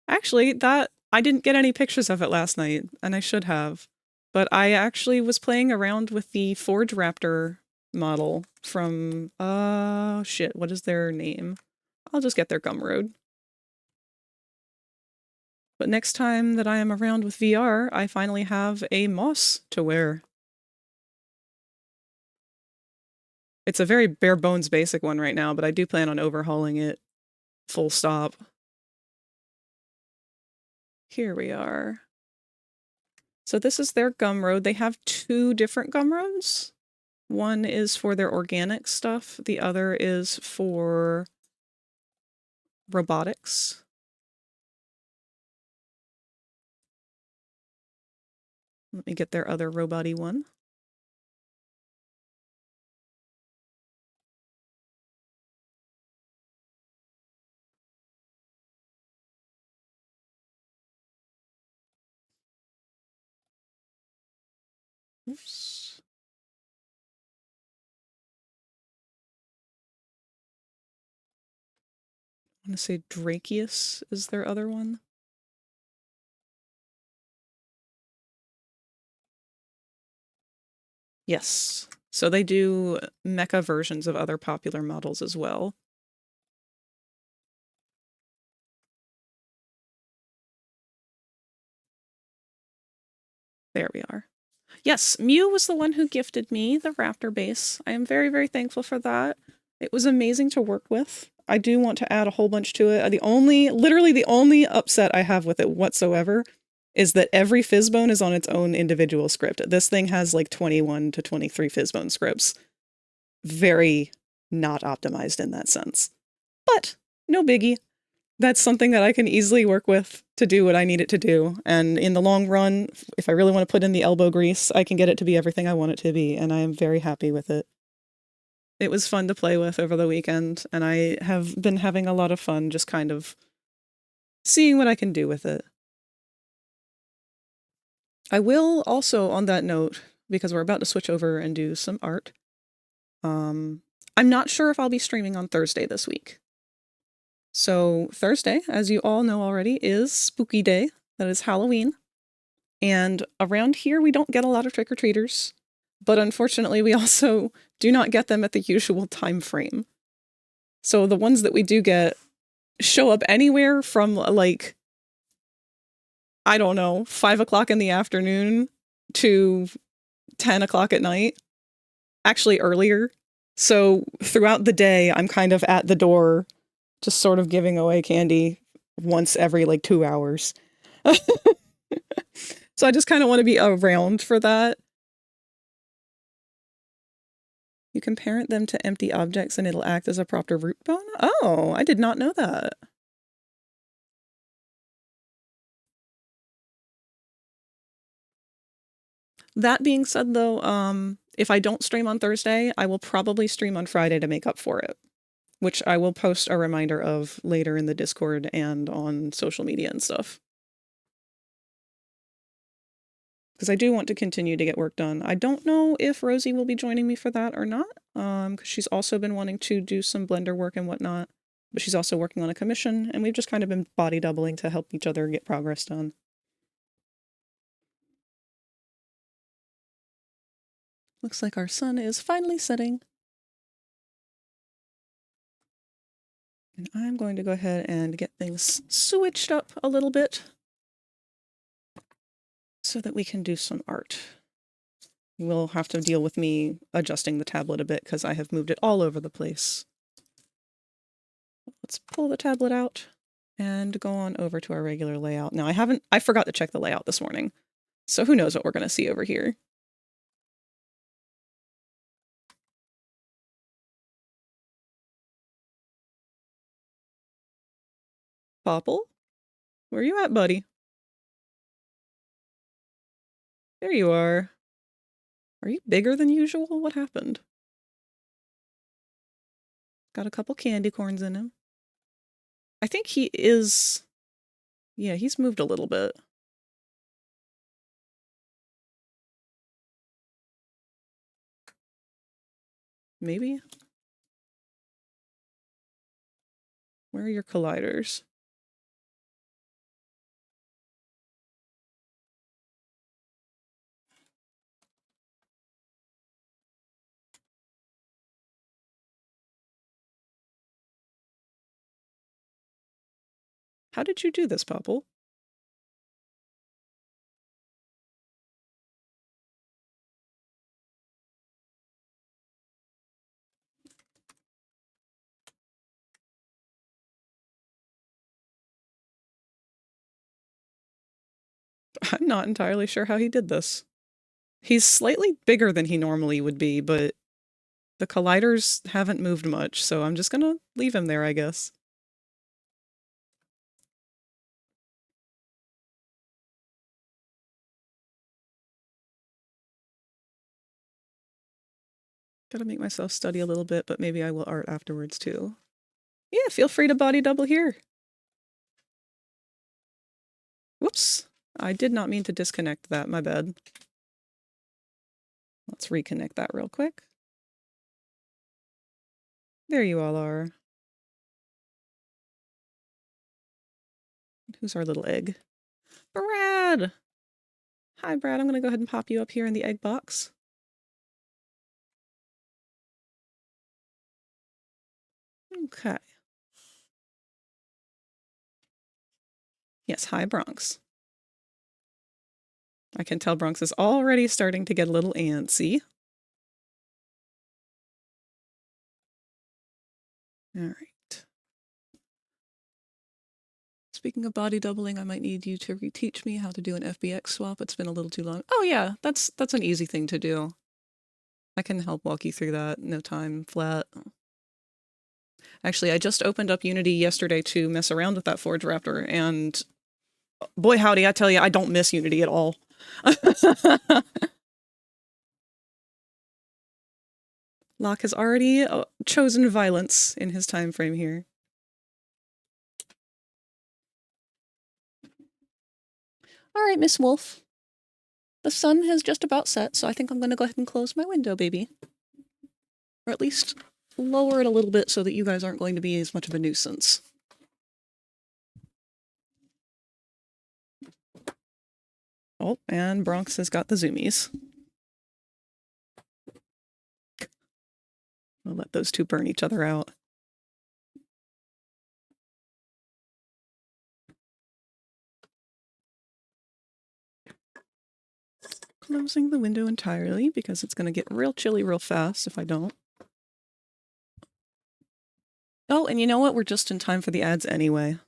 Actually, I didn't get any pictures of it last night, and I should have. But I actually was playing around with the FragRaptor model from, shit, what is their name? I'll just get their Gumroad. But next time that I am around with VR, I finally have a moss to wear. It's a very bare bones basic one right now, but I do plan on overhauling it full stop. Here we are. So this is their Gumroad. They have two different Gumroads. One is for their organic stuff. The other is for robotics. Let me get their other robot-y one. Oops. I want to say Drakeus is their other one. Yes. So they do mecha versions of other popular models as well. There we are. Yes, Mew was the one who gifted me the Raptor base. I am very, very thankful for that. It was amazing to work with. I do want to add a whole bunch to it. Literally the only upset I have with it whatsoever is that every Fizzbone is on its own individual script. This thing has like 21 to 23 Fizzbone scripts. Very not optimized in that sense. But no biggie. That's something that I can easily work with to do what I need it to do. And in the long run, if I really want to put in the elbow grease, I can get it to be everything I want it to be. And I am very happy with it. It was fun to play with over the weekend, and I have been having a lot of fun just kind of seeing what I can do with it. I will also, on that note, because we're about to switch over and do some art, I'm not sure if I'll be streaming on Thursday this week. So Thursday, as you all know already, is Spooky Day. That is Halloween. And around here, we don't get a lot of trick-or-treaters. But unfortunately, we also do not get them at the usual time frame. So the ones that we do get show up anywhere from, like, I don't know, 5 o'clock in the afternoon to 10 o'clock at night. Actually, earlier. So throughout the day, I'm kind of at the door, just sort of giving away candy once every, like, 2 hours. So I just kind of want to be around for that. You can parent them to empty objects and it'll act as a proper root bone? Oh, I did not know that. That being said, though, if I don't stream on Thursday, I will probably stream on Friday to make up for it, which I will post a reminder of later in the Discord and on social media and stuff. because I do want to continue to get work done. I don't know if Rosie will be joining me for that or not, because she's also been wanting to do some Blender work and whatnot, but she's also working on a commission, and we've just kind of been body doubling to help each other get progress done. Looks like our sun is finally setting. And I'm going to go ahead and get things switched up a little bit so that we can do some art. You will have to deal with me adjusting the tablet a bit because I have moved it all over the place. Let's pull the tablet out and go on over to our regular layout. Now I forgot to check the layout this morning, so who knows what we're going to see over here. Popple? Where you at, buddy? There you are. Are you bigger than usual? What happened? Got a couple candy corns in him. I think he is... Yeah, he's moved a little bit. Maybe? Where are your colliders? How did you do this, Popple? I'm not entirely sure how he did this. He's slightly bigger than he normally would be, but the colliders haven't moved much, so I'm just gonna leave him there, I guess. Gotta make myself study a little bit, but maybe I will art afterwards too. Yeah, feel free to body double here. Whoops. I did not mean to disconnect that, my bad. Let's reconnect that real quick. There you all are. Who's our little egg? Brad! Hi, Brad. I'm gonna go ahead and pop you up here in the egg box. Okay. Yes, hi, Bronx. I can tell Bronx is already starting to get a little antsy. All right. Speaking of body doubling, I might need you to reteach me how to do an FBX swap. It's been a little too long. Oh yeah, that's an easy thing to do. I can help walk you through that. No time flat. Actually, I just opened up Unity yesterday to mess around with that FragRaptor, and boy howdy, I tell you, I don't miss Unity at all. Locke has already chosen violence in his time frame here. All right, Miss Wolf. The sun has just about set, so I think I'm going to go ahead and close my window, baby. Or at least lower it a little bit so that you guys aren't going to be as much of a nuisance. Oh, and Bronx has got the zoomies. We'll let those two burn each other out. Closing the window entirely because it's going to get real chilly real fast if I don't. Oh, and you know what? We're just in time for the ads anyway.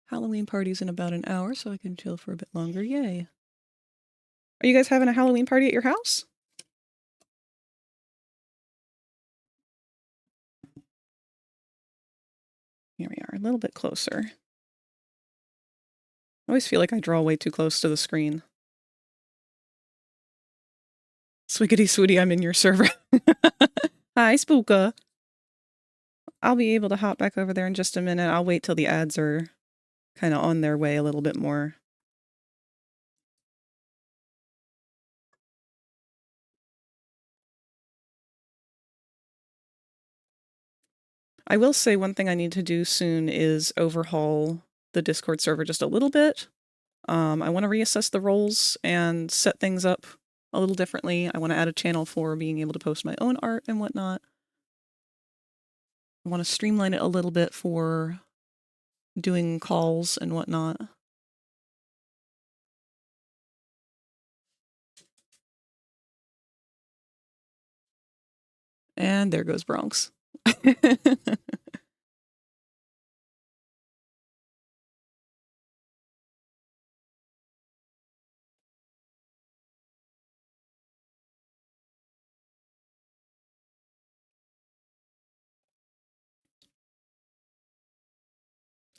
Halloween party's in about an hour, so I can chill for a bit longer. Yay. Are you guys having a Halloween party at your house? Here we are, a little bit closer. I always feel like I draw way too close to the screen. Swiggity swooty, I'm in your server. Hi, Spooka. I'll be able to hop back over there in just a minute. I'll wait till the ads are kind of on their way a little bit more. I will say one thing I need to do soon is overhaul the Discord server just a little bit. I want to reassess the roles and set things up a little differently. I want to add a channel for being able to post my own art and whatnot. I want to streamline it a little bit for doing calls and whatnot. And there goes Bronx.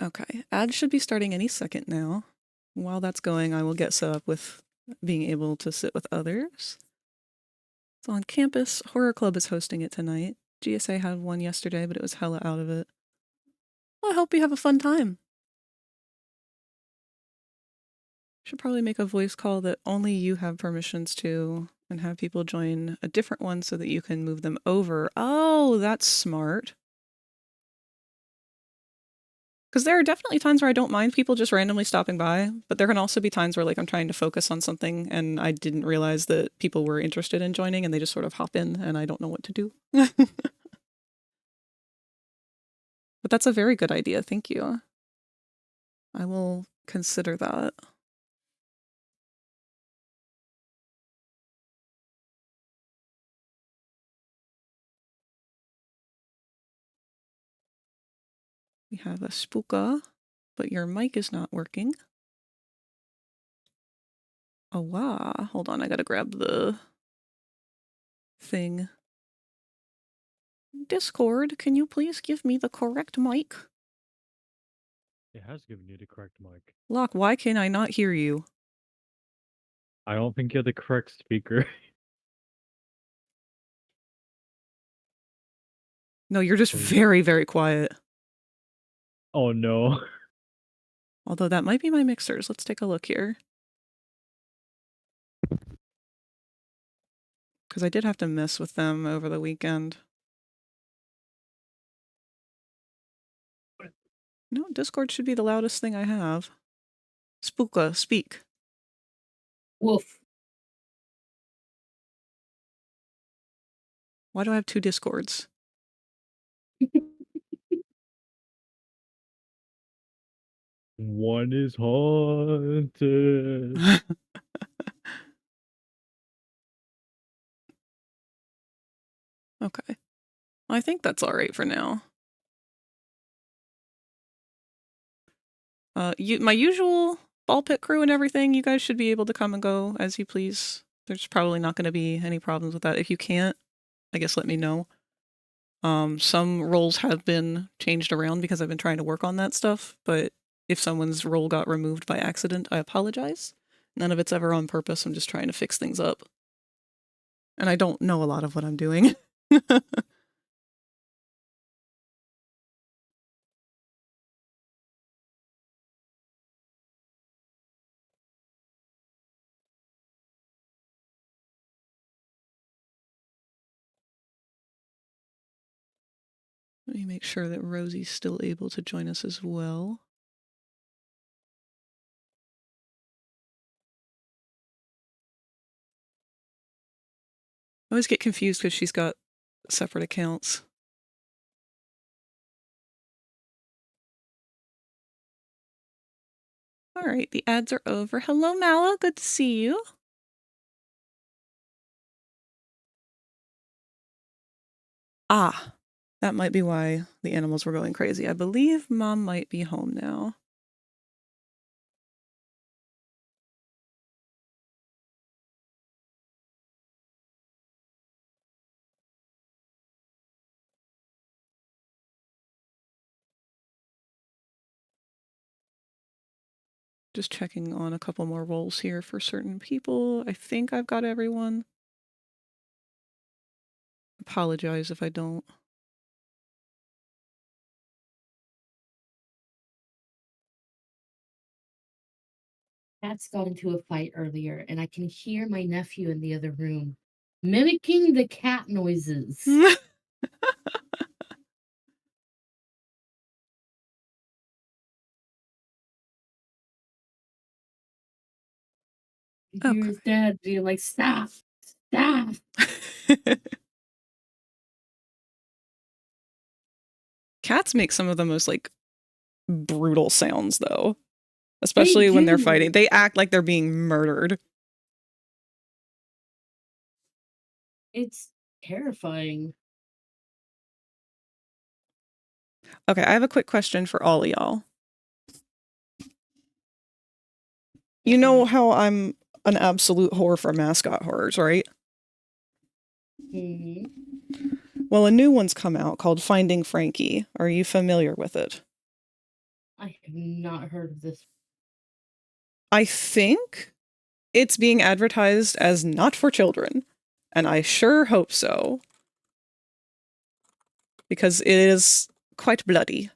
Okay, ads should be starting any second now. While that's going, I will get set up with being able to sit with others. It's on campus. Horror Club is hosting it tonight. GSA had one yesterday, but it was hella out of it. Well, I hope you have a fun time. Should probably make a voice call that only you have permissions to and have people join a different one so that you can move them over. Oh, that's smart. Because there are definitely times where I don't mind people just randomly stopping by, but there can also be times where like I'm trying to focus on something and I didn't realize that people were interested in joining and they just sort of hop in and I don't know what to do. But that's a very good idea. Thank you. I will consider that. We have a spooka, but your mic is not working. Oh, wow. Hold on, I gotta grab the thing. Discord, can you please give me the correct mic? It has given you the correct mic. Locke, why can I not hear you? I don't think you're the correct speaker. No, you're just very, very quiet. Oh no. Although that might be my mixers. Let's take a look here. Because I did have to mess with them over the weekend. No, Discord should be the loudest thing I have. Spooka, speak. Wolf. Why do I have two Discords? One is haunted. Okay. I think that's all right for now. My usual ball pit crew and everything, you guys should be able to come and go as you please. There's probably not going to be any problems with that. If you can't, I guess let me know. Some roles have been changed around because I've been trying to work on that stuff, but if someone's role got removed by accident, I apologize. None of it's ever on purpose. I'm just trying to fix things up. And I don't know a lot of what I'm doing. Let me make sure that Rosie's still able to join us as well. I always get confused because she's got separate accounts. All right, the ads are over. Hello, Mala. Good to see you. Ah, that might be why the animals were going crazy. I believe Mom might be home now. Just checking on a couple more roles here for certain people. I think I've got everyone. Apologize if I don't. Cats got into a fight earlier, and I can hear my nephew in the other room mimicking the cat noises. You hear his dad being like, "Stop, stop." Cats make some of the most like brutal sounds though, especially when they're fighting. They act like they're being murdered. It's terrifying. Okay, I have a quick question for all of y'all. You know how I'm an absolute whore for mascot horrors, right? Mm-hmm. Well, a new one's come out called Finding Frankie. Are you familiar with it? I have not heard of this. I think it's being advertised as not for children, and I sure hope so. Because it is quite bloody.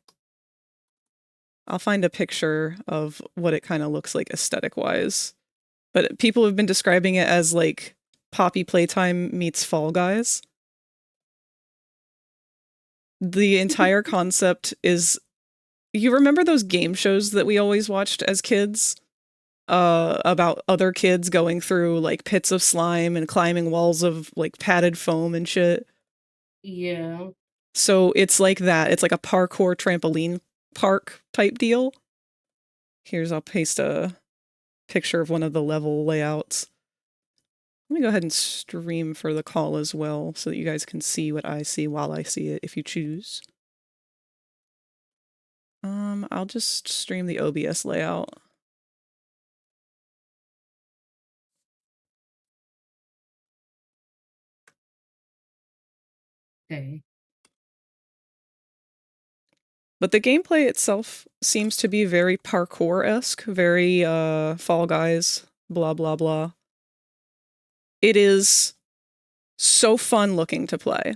I'll find a picture of what it kind of looks like aesthetic-wise. But people have been describing it as like Poppy Playtime meets Fall Guys. The entire concept is, you remember those game shows that we always watched as kids? About other kids going through like pits of slime and climbing walls of like padded foam and shit. Yeah. So it's like that. It's like a parkour trampoline park type deal. Here's, I'll paste a picture of one of the level layouts. Let me go ahead and stream for the call as well so that you guys can see what I see while I see it if you choose. I'll just stream the OBS layout. Okay. But the gameplay itself seems to be very parkour-esque, very Fall Guys, blah blah blah. It is so fun looking to play.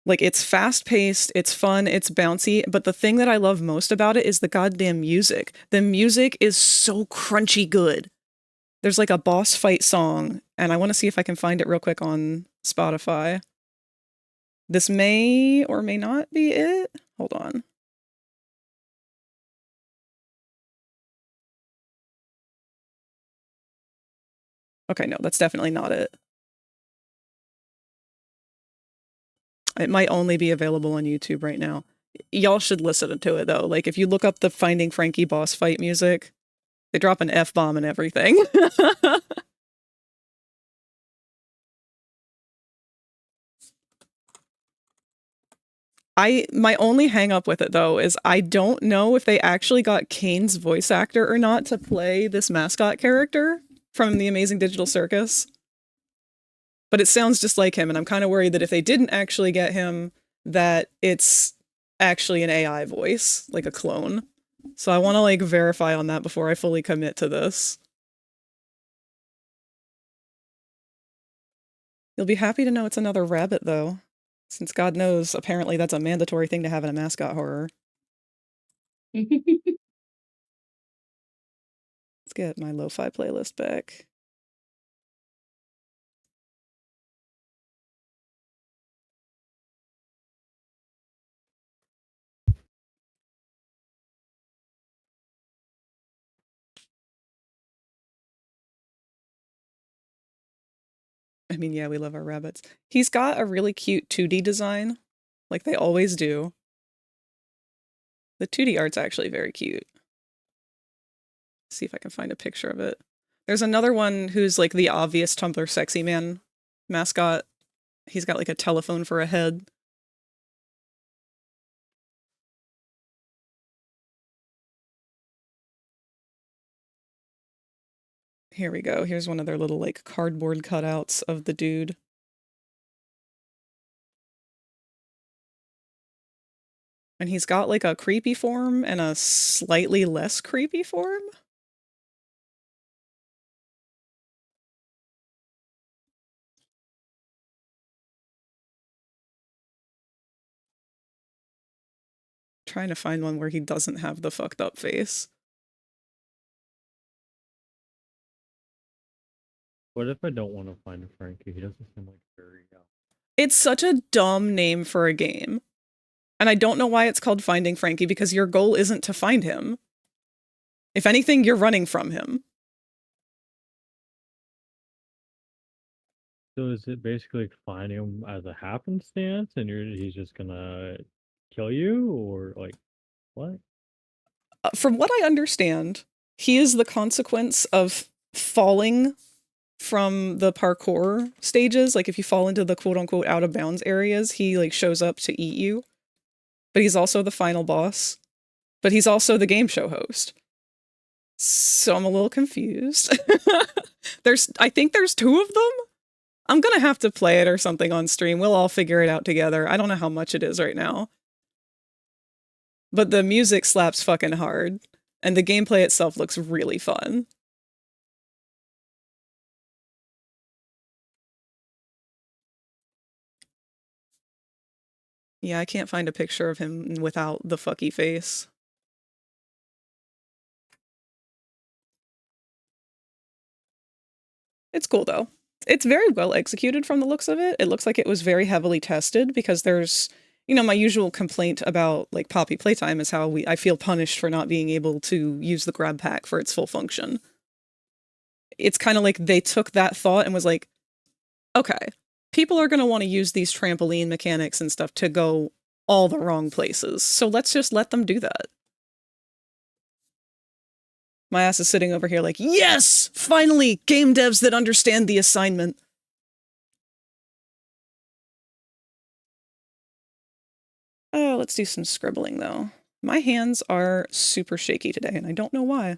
Like, it's fast-paced, it's fun, it's bouncy, but the thing that I love most about it is the goddamn music. The music is so crunchy good. There's like a boss fight song, and I want to see if I can find it real quick on Spotify. This may or may not be it. Hold on. Okay, no, that's definitely not it. It might only be available on YouTube right now. Y'all should listen to it, though. Like, if you look up the Finding Frankie boss fight music, they drop an F-bomb and everything. My only hang up with it though is I don't know if they actually got Kane's voice actor or not to play this mascot character from the Amazing Digital Circus. But it sounds just like him, and I'm kind of worried that if they didn't actually get him, that it's actually an AI voice, like a clone. So I want to like verify on that before I fully commit to this. You'll be happy to know it's another rabbit though, since God knows apparently that's a mandatory thing to have in a mascot horror. Let's get my lo-fi playlist back. I mean, yeah, we love our rabbits. He's got a really cute 2D design, like they always do. The 2D art's actually very cute. Let's see if I can find a picture of it. There's another one who's like the obvious Tumblr sexy man mascot. He's got like a telephone for a head. Here we go. Here's one of their little like cardboard cutouts of the dude. And he's got like a creepy form and a slightly less creepy form. Trying to find one where he doesn't have the fucked up face. What if I don't want to find a Frankie? He doesn't seem like very. It's such a dumb name for a game. And I don't know why it's called Finding Frankie, because your goal isn't to find him. If anything, you're running from him. So is it basically like finding him as a happenstance, and he's just gonna kill you, or like what? From what I understand, he is the consequence of falling from the parkour stages. Like if you fall into the quote unquote out of bounds areas, he like shows up to eat you. But he's also the final boss. But he's also the game show host. So I'm a little confused. I think there's 2 of them. I'm gonna have to play it or something on stream. We'll all figure it out together. I don't know how much it is right now. But the music slaps fucking hard. And the gameplay itself looks really fun. Yeah, I can't find a picture of him without the fucky face. It's cool though. It's very well executed from the looks of it. It looks like it was very heavily tested, because there's, my usual complaint about like Poppy Playtime is how I feel punished for not being able to use the grab pack for its full function. It's kind of like they took that thought and was like, okay, people are going to want to use these trampoline mechanics and stuff to go all the wrong places. So let's just let them do that. My ass is sitting over here like, yes, finally, game devs that understand the assignment. Oh, let's do some scribbling though. My hands are super shaky today and I don't know why.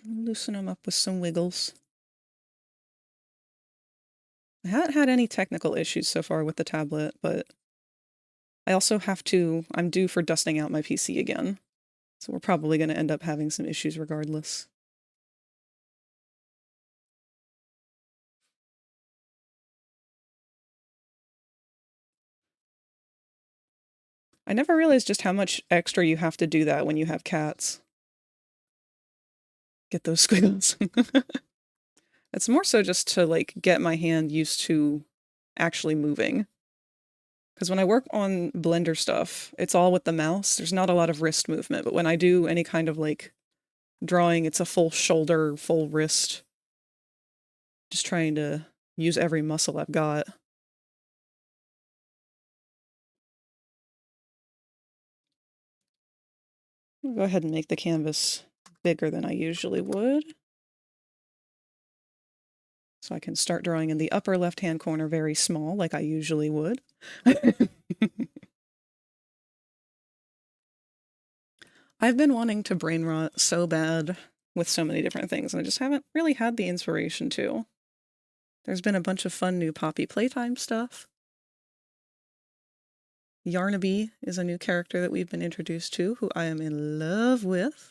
Loosen them up with some wiggles. I haven't had any technical issues so far with the tablet, but I also I'm due for dusting out my PC again. So we're probably going to end up having some issues regardless. I never realized just how much extra you have to do that when you have cats. Get those squiggles. It's more so just to like get my hand used to actually moving. Because when I work on Blender stuff, it's all with the mouse. There's not a lot of wrist movement, but when I do any kind of like drawing, it's a full shoulder, full wrist. Just trying to use every muscle I've got. I'll go ahead and make the canvas bigger than I usually would. So I can start drawing in the upper left-hand corner very small, like I usually would. I've been wanting to brain rot so bad with so many different things, and I just haven't really had the inspiration to. There's been a bunch of fun new Poppy Playtime stuff. Yarnaby is a new character that we've been introduced to, who I am in love with.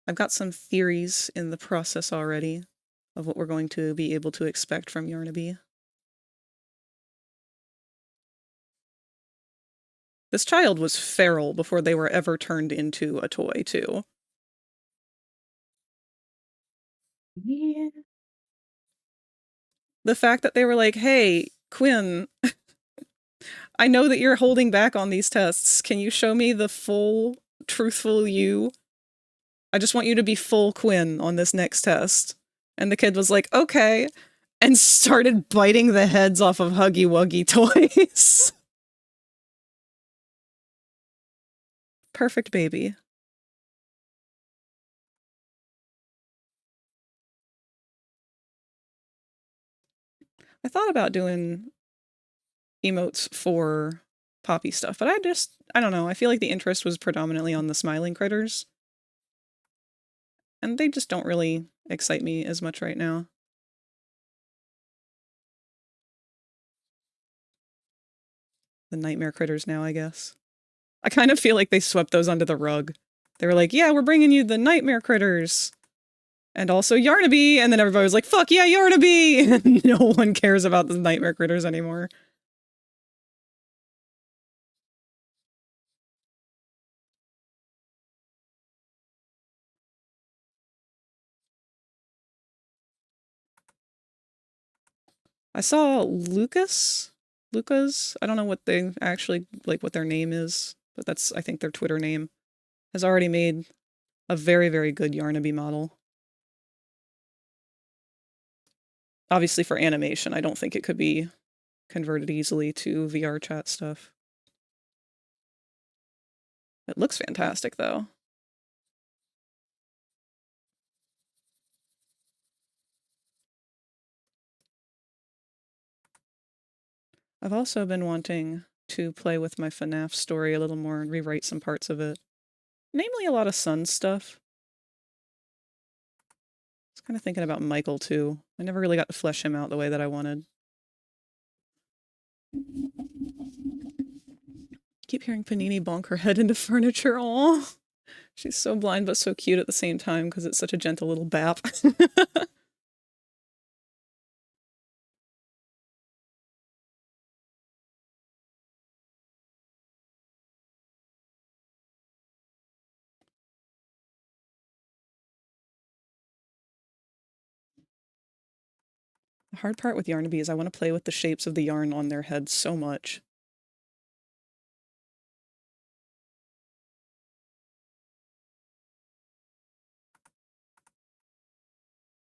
I've got some theories in the process already of what we're going to be able to expect from Yarnaby. This child was feral before they were ever turned into a toy, too. Yeah. The fact that they were like, hey, Quinn, I know that you're holding back on these tests. Can you show me the full, truthful you? I just want you to be full Quinn on this next test. And the kid was like, okay, and started biting the heads off of Huggy Wuggy toys. Perfect baby. I thought about doing emotes for Poppy stuff, but I don't know. I feel like the interest was predominantly on the smiling critters. And they just don't really excite me as much right now. The nightmare critters now, I guess. I kind of feel like they swept those under the rug. They were like, yeah, we're bringing you the nightmare critters. And also Yarnaby, and then everybody was like, fuck yeah, Yarnaby! And no one cares about the nightmare critters anymore. I saw Lucas. I don't know what they actually like what their name is, but that's I think their Twitter name has already made a very, very good Yarnaby model. Obviously for animation, I don't think it could be converted easily to VR chat stuff. It looks fantastic though. I've also been wanting to play with my FNAF story a little more and rewrite some parts of it. Namely a lot of Sun stuff. I was kind of thinking about Michael too. I never really got to flesh him out the way that I wanted. Keep hearing Panini bonk her head into furniture. Aw. She's so blind but so cute at the same time because it's such a gentle little bap. The hard part with Yarnaby is I want to play with the shapes of the yarn on their heads so much.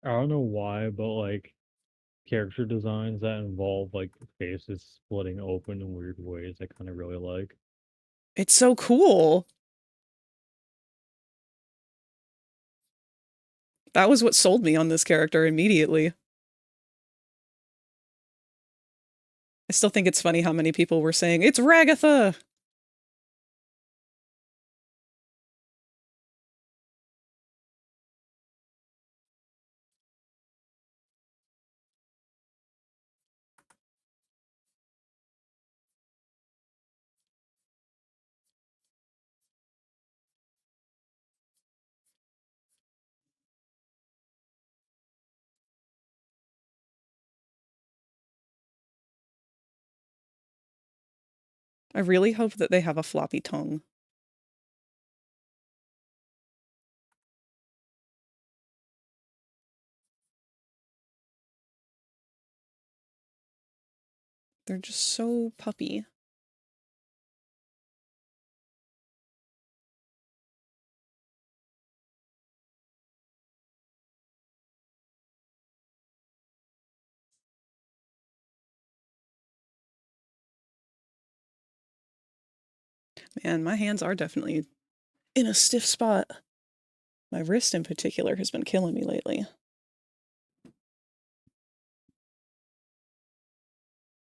I don't know why, but like character designs that involve like faces splitting open in weird ways, I kind of really like. It's so cool. That was what sold me on this character immediately. I still think it's funny how many people were saying, it's Ragatha! I really hope that they have a floppy tongue. They're just so puppy. Man, my hands are definitely in a stiff spot. My wrist in particular has been killing me lately.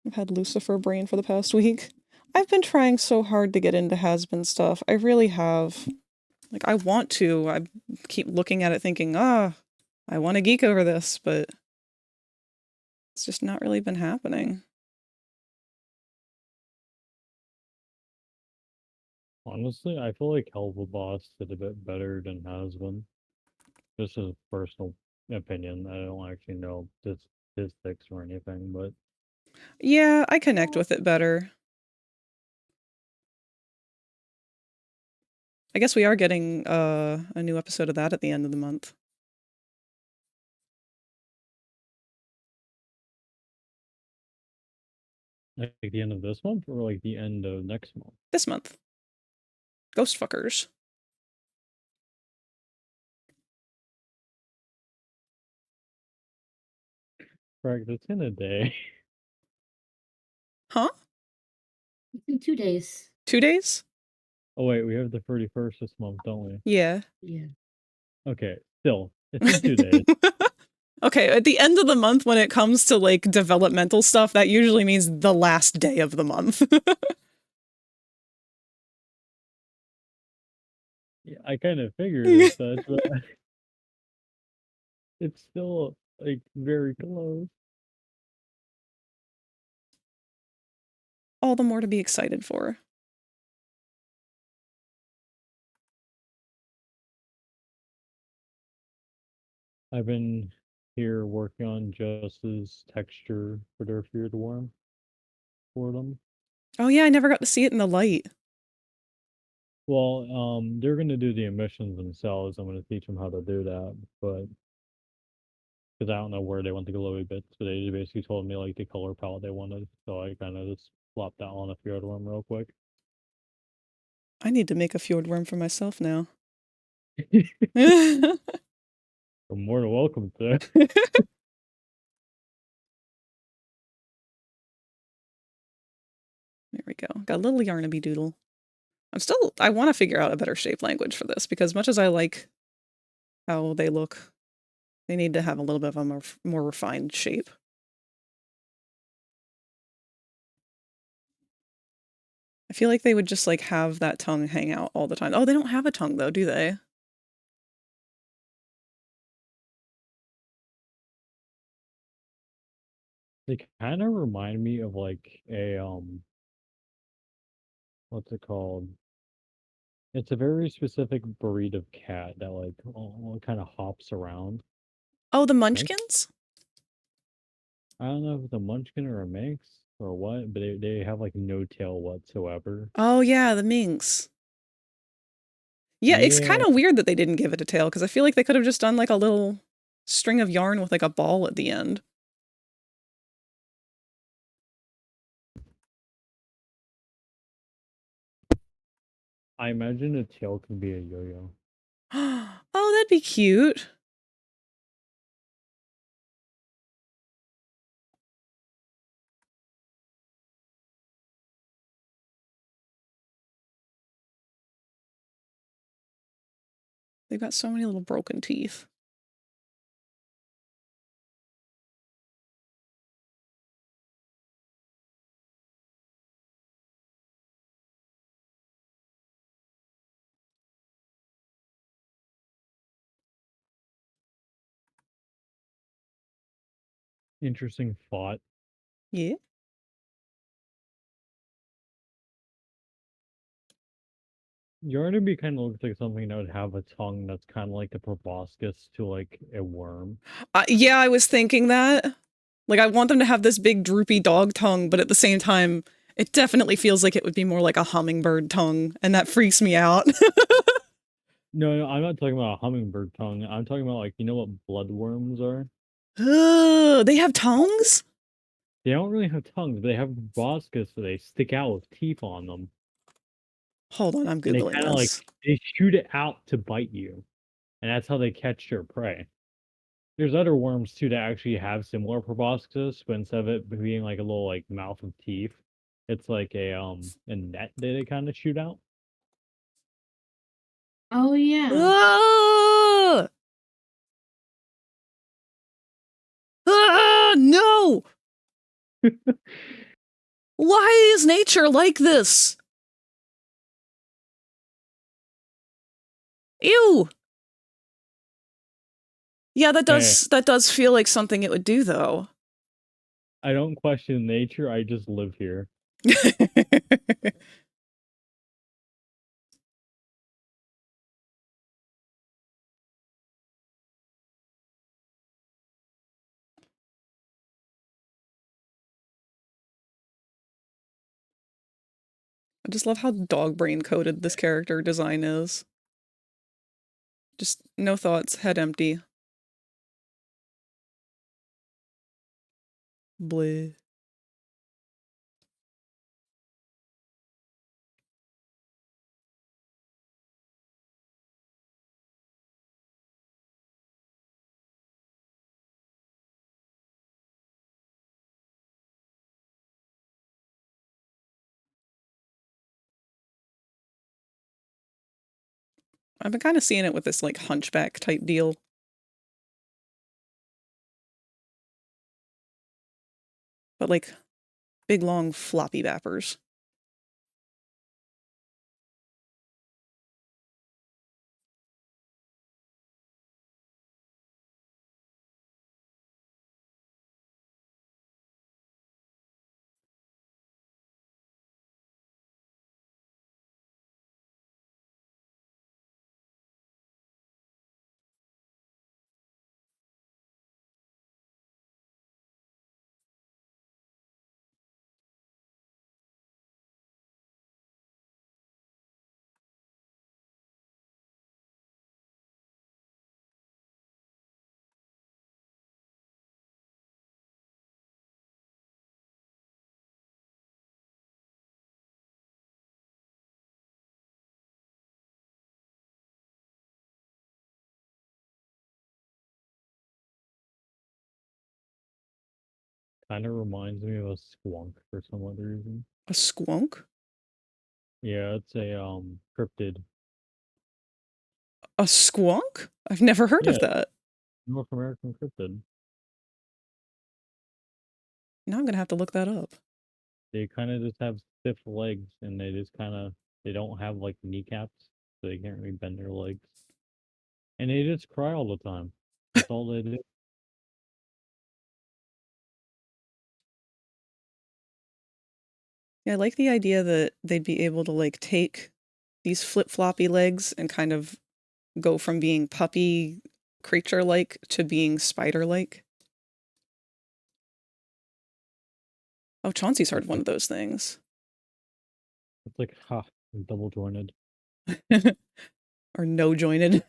I've had Lucifer brain for the past week. I've been trying so hard to get into has-been stuff. I really have. Like, I want to. I keep looking at it thinking, I want to geek over this, but it's just not really been happening. Honestly, I feel like Helva Boss did a bit better than has been. This is a personal opinion. I don't actually know statistics or anything, but Yeah, I connect with it better. I guess we are getting a new episode of that at the end of the month. like the end of this month or like the end of next month. This month. Ghost fuckers. Right, that's in a day. Huh? In 2 days. 2 days? Oh wait, we have the 31st this month, don't we? Yeah. Yeah. Okay, still, it's in 2 days. Okay, at the end of the month when it comes to like developmental stuff, that usually means the last day of the month. Yeah, I kind of figured as such, but it's still like very close. All the more to be excited for. I've been here working on Just's texture for their Feared Worm for them. Oh yeah, I never got to see it in the light. Well, they're gonna do the emissions themselves. I'm gonna teach them how to do that, but because I don't know where they want the glowy bits, but they basically told me like the color palette they wanted, so I kind of just flopped that on a fjord worm real quick. I need to make a fjord worm for myself now. There You're more than welcome to. we go. Got a little Yarnaby doodle. I want to figure out a better shape language for this, because much as I like how they look, they need to have a little bit of a more refined shape. I feel like they would just like have that tongue hang out all the time. Oh, they don't have a tongue though, do they? They kind of remind me of like a what's it called? It's a very specific breed of cat that like kind of hops around. Oh, the Right? Munchkins? I don't know if it's a munchkin or a minx or what, but they have like no tail whatsoever. Oh yeah, the Minx. Yeah, it's kind Yeah, of weird that they didn't give it a tail, because I feel like they could have just done like a little string of yarn with like a ball at the end. I imagine a tail can be a yo-yo. Oh, that'd be cute. They've got so many little broken teeth. Interesting thought. Yeah. Yarnaby kind of looks like something that would have a tongue that's kind of like the proboscis to like a worm. Yeah, I was thinking that. Like, I want them to have this big droopy dog tongue, but at the same time, it definitely feels like it would be more like a hummingbird tongue, and that freaks me out. No, I'm not talking about a hummingbird tongue. I'm talking about like, you know what bloodworms are? Ugh, they have tongues? They don't really have tongues, but they have proboscis, so they stick out with teeth on them. Hold on, I'm And they Googling kind of like, this. they shoot it out to bite you. And that's how they catch their prey. There's other worms too that actually have similar proboscis, but instead of it being like a little like mouth of teeth, it's like a net that they kind of shoot out. Oh yeah. Ah! Ah, no! Why is nature like this? Ew! Yeah, Hey, that does feel like something it would do, though. I don't question nature, I just live here. I just love how dog brain coded this character design is. Just no thoughts, head empty. Bleh. I've been kind of seeing it with this like hunchback type deal. But like big long floppy bappers. Kind of reminds me of a squonk for some other reason. A squonk? Yeah, it's a cryptid. A squonk? I've never heard of Yeah, that. North American cryptid. Now I'm gonna have to look that up. They kind of just have stiff legs, and they don't have like kneecaps, so they can't really bend their legs. And they just cry all the time. That's all they do. Yeah, I like the idea that they'd be able to like take these flip-floppy legs and kind of go from being puppy creature-like to being spider-like. Oh, Chauncey's heard one of those things. It's like double jointed. Or no jointed.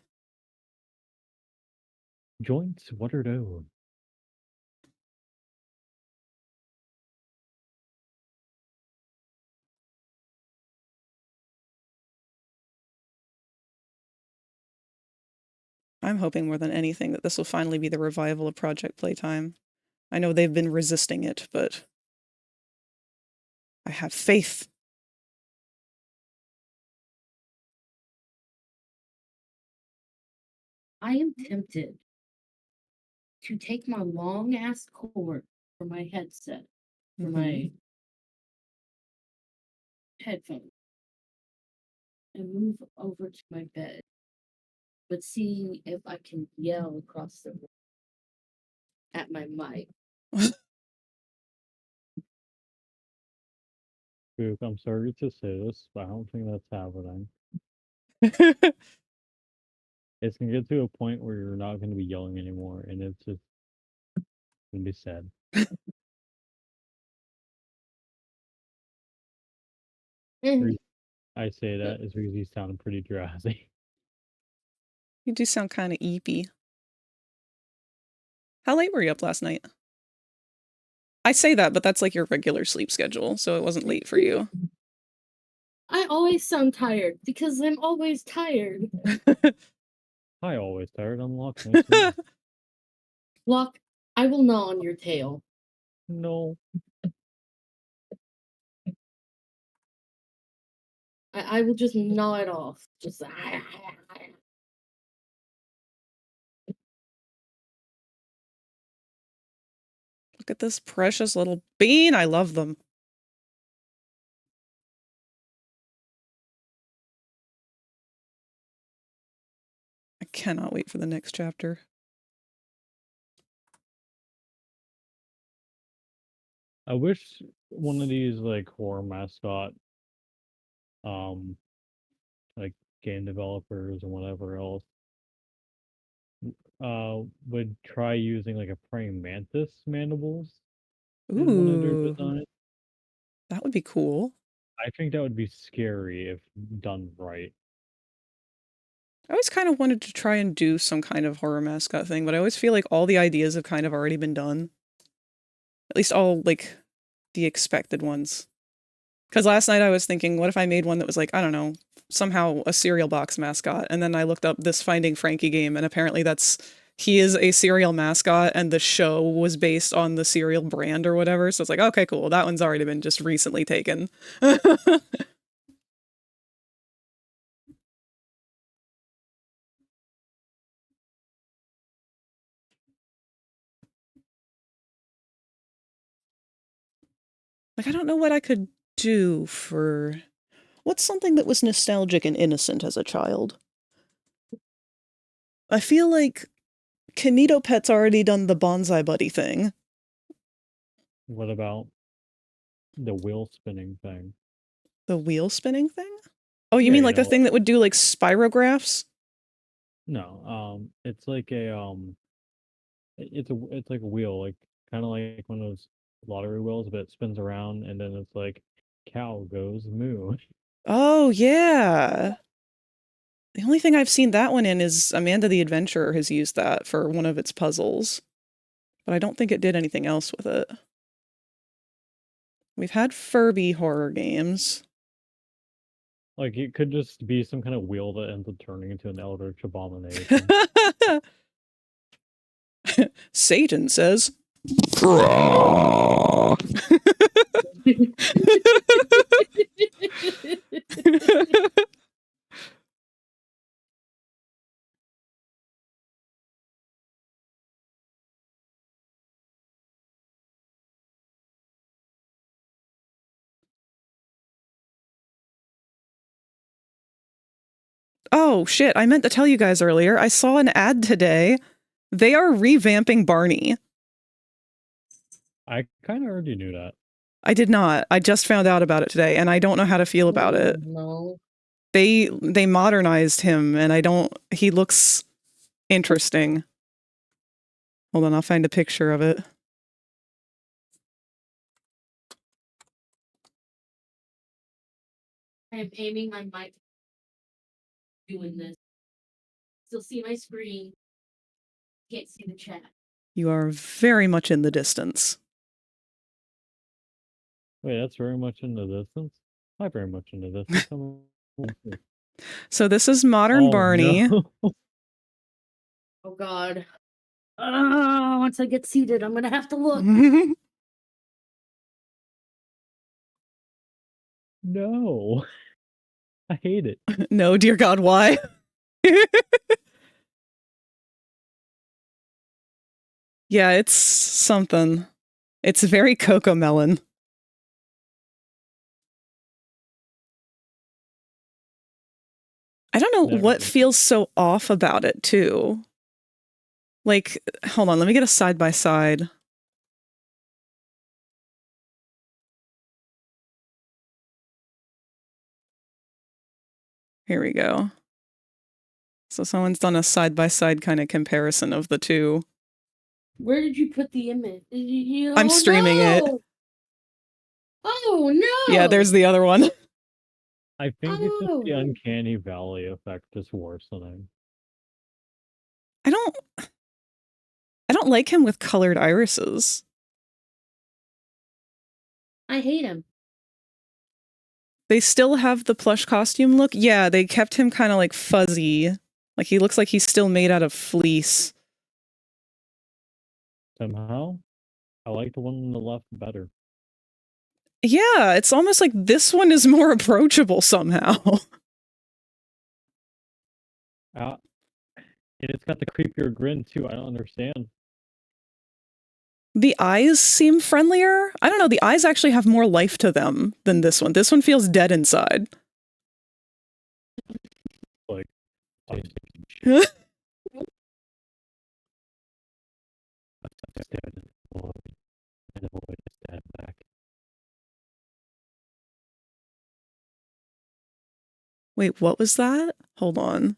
Joints, what are those? I'm hoping more than anything that this will finally be the revival of Project Playtime. I know they've been resisting it, but I have faith. I am tempted to take my long ass cord for my headset, for my headphones, and move over to my bed, but see if I can yell across the room at my mic. Duke, I'm sorry to say this, but I don't think that's happening. It's gonna get to a point where you're not gonna be yelling anymore, and it's just gonna be sad. I say that is because you sound pretty drowsy. You do sound kind of eepy. How late were you up last night? I say that, but that's like your regular sleep schedule, so it wasn't late for you. I always sound tired because I'm always tired. I always tired. I'm locked. Locke, I will gnaw on your tail. No. I will just gnaw it off. Just Look at this precious little bean. I love them. I cannot wait for the next chapter. I wish one of these like horror mascot like game developers and whatever else would try using like a praying mantis mandibles in one of their Ooh, designs. that would be cool. I think that would be scary if done right. I always kind of wanted to try and do some kind of horror mascot thing, but I always feel like all the ideas have kind of already been done. At least all, like, the expected ones. Because last night I was thinking, what if I made one that was like, I don't know, somehow a cereal box mascot? And then I looked up this Finding Frankie game, and apparently he is a cereal mascot, and the show was based on the cereal brand or whatever. So it's like, okay, cool. That one's already been just recently taken. Like, I don't know what I could do for... What's something that was nostalgic and innocent as a child? I feel like Kinito Pet's already done the Bonsai Buddy thing. What about the wheel spinning thing? The wheel spinning thing? Oh, you Yeah, mean you like the know, thing that would do like spirographs? no, it's like a it's like a wheel, like kind of like one of those lottery wheels, but it spins around and then it's like cow goes moo. Oh, yeah. The only thing I've seen that one in is Amanda the Adventurer has used that for one of its puzzles. But I don't think it did anything else with it. We've had Furby horror games. Like it could just be some kind of wheel that ends up turning into an eldritch abomination. Satan says, Oh, shit. I meant to tell you guys earlier. I saw an ad today. They are revamping Barney. I kind of already knew that. I did not. I just found out about it today, and I don't know how to feel about it. No. They modernized him, and he looks interesting. Hold on, I'll find a picture of it. I am aiming my mic doing this. Still see my screen. Can't see the chat. You are very much in the distance. Wait, that's very much in the distance? Not very much in the distance. Come on. So this is modern Barney. No. Oh god. Once I get seated, I'm gonna have to look. No. I hate it. No, dear God, why? Yeah, it's something. It's very Cocoa Melon. I don't know what feels so off about it, too. Like, hold on, let me get a side-by-side. Here we go. So someone's done a side-by-side kind of comparison of the two. Where did you put the image? I'm streaming it. Oh no! Yeah, there's the other one. I think it's just the uncanny valley effect is worsening. I don't like him with colored irises. I hate him. They still have the plush costume look. Yeah, they kept him kind of like fuzzy. Like he looks like he's still made out of fleece. Somehow, I like the one on the left better. Yeah, it's almost like this one is more approachable somehow. And it's got the creepier grin too. I don't understand. The eyes seem friendlier. I don't know. The eyes actually have more life to them than this one. This one feels dead inside. Like, Wait, what was that? Hold on.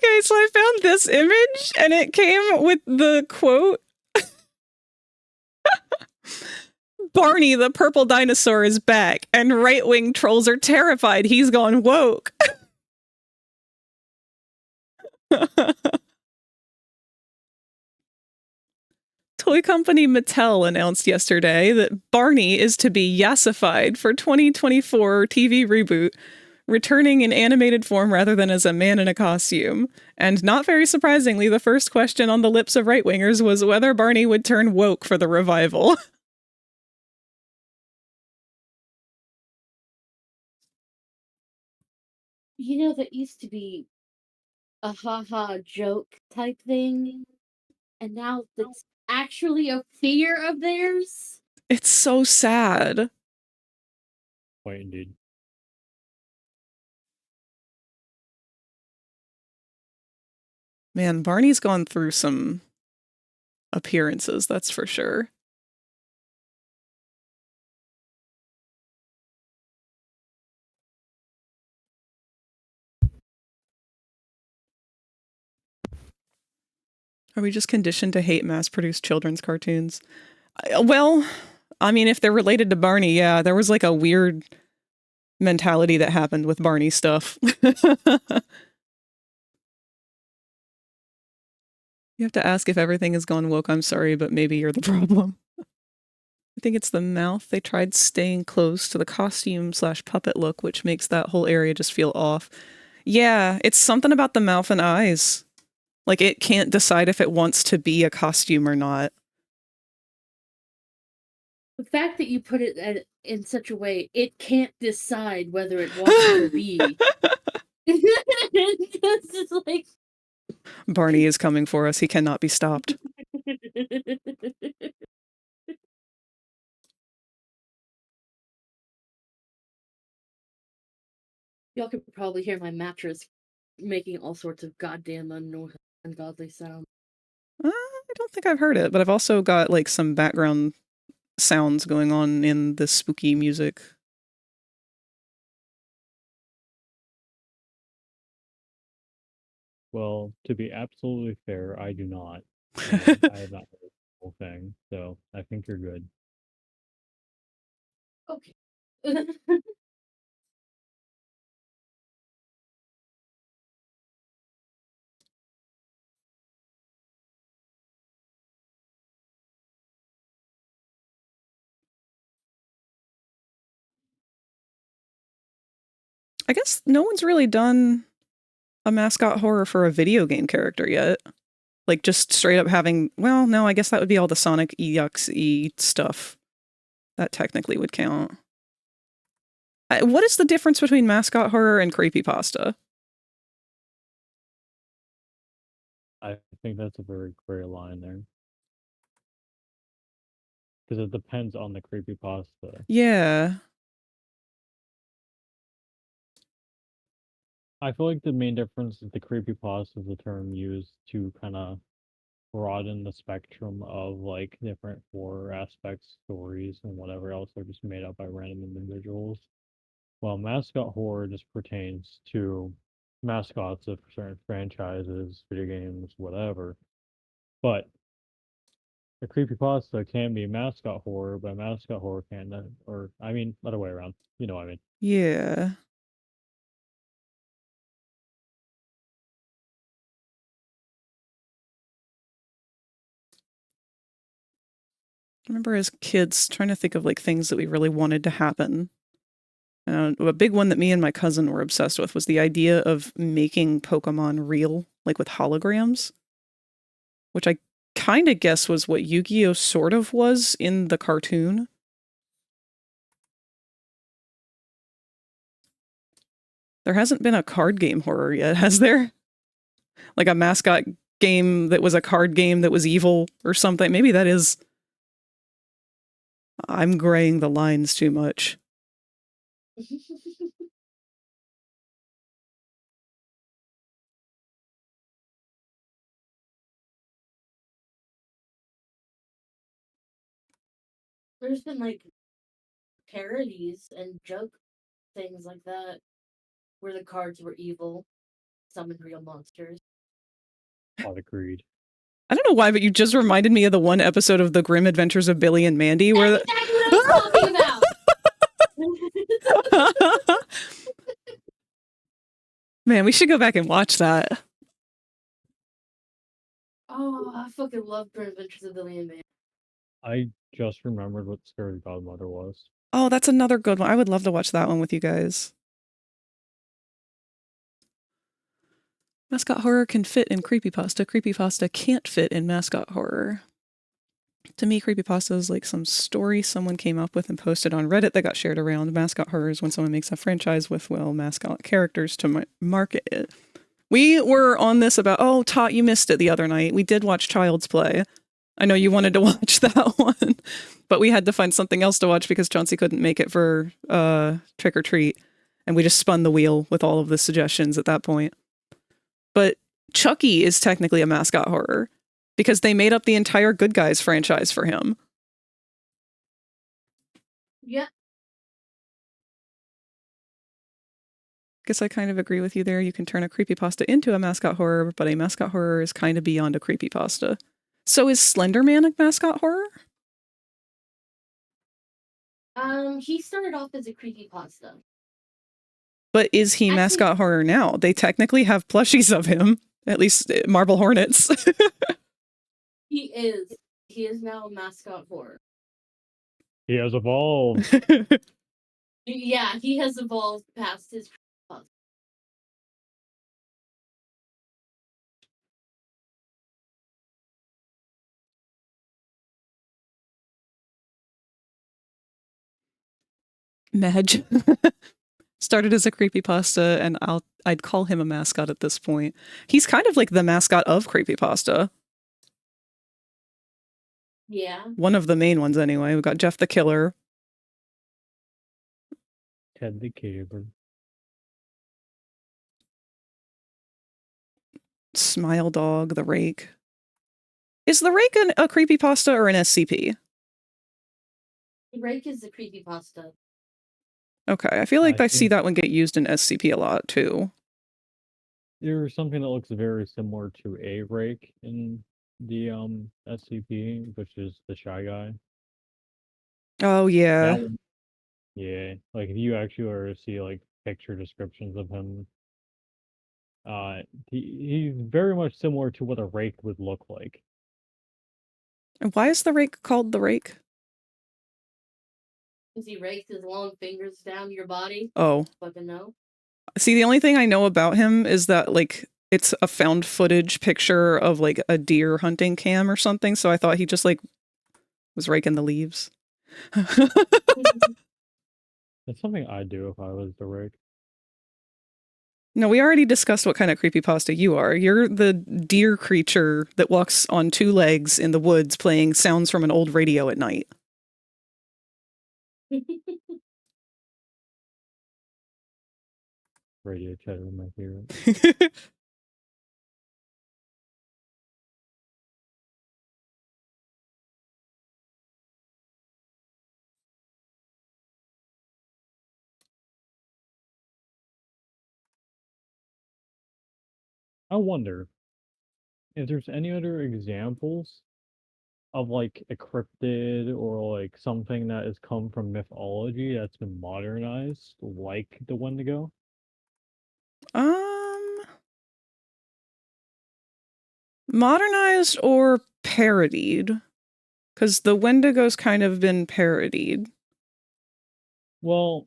Okay, so I found this image and it came with the quote. Barney, the purple dinosaur, is back, and right-wing trolls are terrified he's gone woke. Toy company Mattel announced yesterday that Barney is to be yassified for 2024 TV reboot, returning in animated form rather than as a man in a costume. And not very surprisingly, the first question on the lips of right-wingers was whether Barney would turn woke for the revival. You know, that used to be a ha-ha joke type thing, and now that's actually a fear of theirs? It's so sad. Quite indeed. Man, Barney's gone through some appearances, that's for sure. Are we just conditioned to hate mass-produced children's cartoons? Well, I mean, if they're related to Barney, yeah, there was like a weird mentality that happened with Barney stuff. You have to ask if everything has gone woke. I'm sorry, but maybe you're the problem. I think it's the mouth. They tried staying close to the costume/puppet look, which makes that whole area just feel off. Yeah, it's something about the mouth and eyes. Like, it can't decide if it wants to be a costume or not. The fact that you put it in such a way, it can't decide whether it wants to be. It's just like... Barney is coming for us. He cannot be stopped. Y'all could probably hear my mattress making all sorts of goddamn ungodly sounds. I don't think I've heard it, but I've also got like some background sounds going on in the spooky music. Well, to be absolutely fair, I do not. And I have not heard the whole thing, so I think you're good. Okay. I guess no one's really done a mascot horror for a video game character yet. Like, just straight up having, well, no, I guess that would be all the Sonic EXE stuff. That technically would count. What is the difference between mascot horror and creepypasta? I think that's a very gray line there. Because it depends on the creepypasta. Yeah. I feel like the main difference is the creepypasta is the term used to kind of broaden the spectrum of like different horror aspects, stories, and whatever else are just made up by random individuals. While mascot horror just pertains to mascots of certain franchises, video games, whatever. But a creepypasta can be mascot horror, but mascot horror can't, or I mean, other way around. You know what I mean? Yeah. I remember as kids trying to think of like things that we really wanted to happen. A big one that me and my cousin were obsessed with was the idea of making Pokemon real, like with holograms, which I kind of guess was what Yu-Gi-Oh sort of was in the cartoon. There hasn't been a card game horror yet, has there? Like a mascot game that was a card game that was evil or something. Maybe that is... I'm graying the lines too much. There's been like parodies and joke things like that where the cards were evil, summoned real monsters. I'd agreed. I don't know why, but you just reminded me of the one episode of The Grim Adventures of Billy and Mandy where... That's exactly what I was talking about! Man, we should go back and watch that. Oh, I fucking love Grim Adventures of Billy and Mandy. I just remembered what Scary Godmother was. Oh, that's another good one. I would love to watch that one with you guys. Mascot horror can fit in creepypasta. Creepypasta can't fit in mascot horror. To me, creepypasta is like some story someone came up with and posted on Reddit that got shared around. Mascot horror is when someone makes a franchise with, well, mascot characters to market it. We were on this about, oh, Tot, you missed it the other night. We did watch Child's Play. I know you wanted to watch that one, but we had to find something else to watch because Chauncey couldn't make it for Trick or Treat. And we just spun the wheel with all of the suggestions at that point. But Chucky is technically a mascot horror because they made up the entire Good Guys franchise for him. Yeah. Guess I kind of agree with you there. You can turn a creepypasta into a mascot horror, but a mascot horror is kind of beyond a creepypasta. So is Slender Man a mascot horror? He started off as a creepypasta. But is he mascot horror now? They technically have plushies of him, at least Marble Hornets. He is. He is now a mascot horror. He has evolved. Yeah, he has evolved past his creepypasta. Madge. Started as a creepypasta, and I'd call him a mascot at this point. He's kind of like the mascot of creepypasta. Yeah. One of the main ones, anyway. We've got Jeff the Killer. Ted the Caver. Smile Dog, the Rake. Is the Rake a creepypasta or an SCP? Rake is the creepypasta. Okay, I feel like I see think that one get used in SCP a lot, too. there's something that looks very similar to a rake in the SCP, which is the Shy Guy. Oh, yeah. That one, yeah. Like if you actually were to see like picture descriptions of him, he's very much similar to what a rake would look like. And why is the Rake called the Rake? Because he rakes his long fingers down your body. Oh. Fucking no. See, the only thing I know about him is that, like, it's a found footage picture of, like, a deer hunting cam or something, so I thought he just, like, was raking the leaves. That's something I'd do if I was the rake. No, we already discussed what kind of creepypasta you are. You're the deer creature that walks on two legs in the woods playing sounds from an old radio at night. Radio Cheddar, my favorite. I wonder if there's any other examples of like a cryptid or like something that has come from mythology that's been modernized, like the Wendigo. Modernized or parodied? Because the Wendigo's kind of been parodied. Well,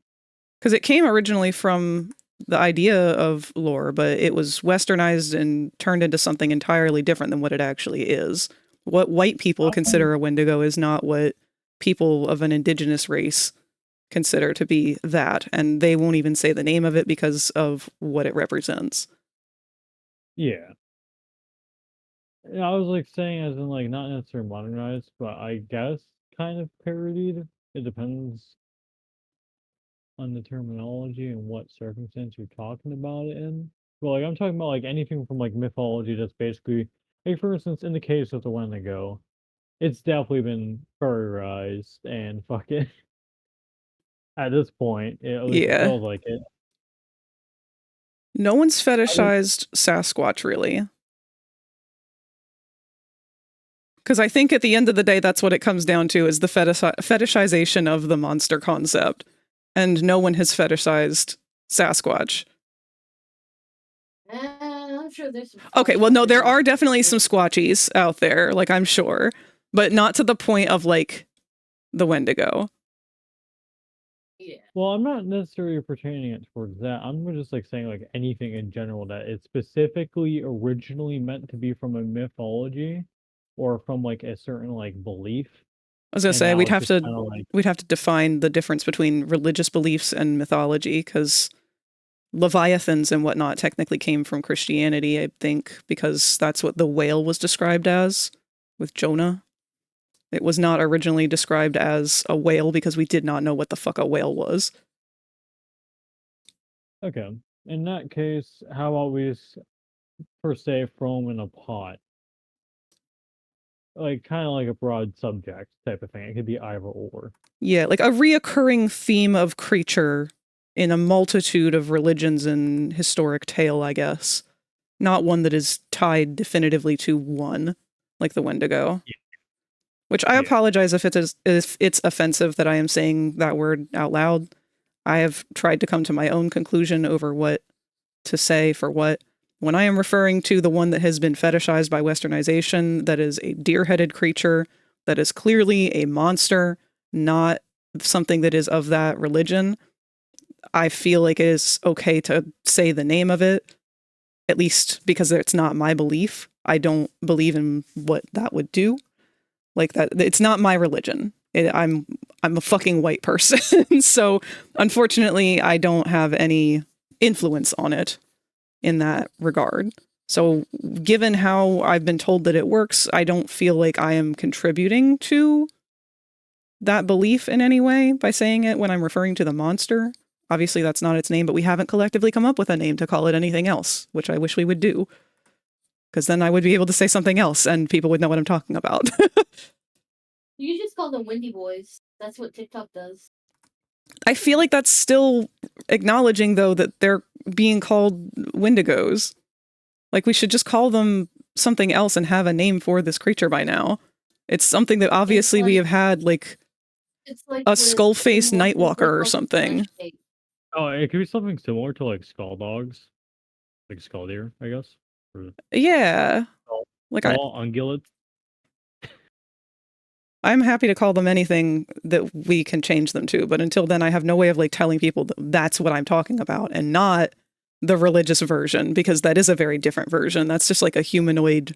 because it came originally from the idea of lore, but it was westernized and turned into something entirely different than what it actually is. What white people consider a Wendigo is not what people of an indigenous race consider to be that, and they won't even say the name of it because of what it represents. yeah. I was like saying as in like not necessarily modernized, but I guess kind of parodied. It depends on the terminology and what circumstance you're talking about it in. Well, like I'm talking about like anything from like mythology that's basically like for instance in the case of the Wendigo, it's definitely been furrized and fucking at this point, at least it Yeah. feels like it. No one's fetishized Sasquatch, really. Because I think at the end of the day, that's what it comes down to, is the fetishization of the monster concept. And no one has fetishized Sasquatch. I'm sure there's some. Okay, well, no, there are definitely some Squatchies out there, like, I'm sure. But not to the point of, like, the Wendigo. Yeah. Well, I'm not necessarily pertaining it towards that. I'm just like saying like anything in general that it's specifically originally meant to be from a mythology or from like a certain like belief. I was gonna And say now we'd it's have just to kind of like we'd have to define the difference between religious beliefs and mythology, because Leviathans and whatnot technically came from Christianity, I think, because that's what the whale was described as with Jonah. It was not originally described as a whale because we did not know what the fuck a whale was. okay. In that case, how about we per se throw them in a pot? Like kind of like a broad subject type of thing. It could be either or. Yeah, like a reoccurring theme of creature in a multitude of religions and historic tale, I guess. Not one that is tied definitively to one, like the Wendigo. Yeah. Which I Yeah. apologize if it's offensive that I am saying that word out loud. I have tried to come to my own conclusion over what to say for what. When I am referring to the one that has been fetishized by westernization, that is a deer-headed creature, that is clearly a monster, not something that is of that religion, I feel like it is okay to say the name of it, at least because it's not my belief. I don't believe in what that would do. Like that, it's not my religion. I'm I'm a fucking white person. So unfortunately, I don't have any influence on it in that regard. So given how I've been told that it works, I don't feel like I am contributing to that belief in any way by saying it when I'm referring to the monster. Obviously, that's not its name, but we haven't collectively come up with a name to call it anything else, which I wish we would do. Because then I would be able to say something else and people would know what I'm talking about. You just call them Windy Boys. That's what TikTok does. I feel like that's still acknowledging, though, that they're being called Wendigos. Like, we should just call them something else and have a name for this creature by now. It's something that obviously we have had, like, It's like a with skull-faced animals, Nightwalker they or call them something. flesh shape. Oh, it could be something similar to like skull dogs, like skull deer, I guess. Or Yeah. skull, Like, skull ungulates. I'm happy to call them anything that we can change them to, but until then, I have no way of like telling people that that's what I'm talking about and not the religious version, because that is a very different version. That's just like a humanoid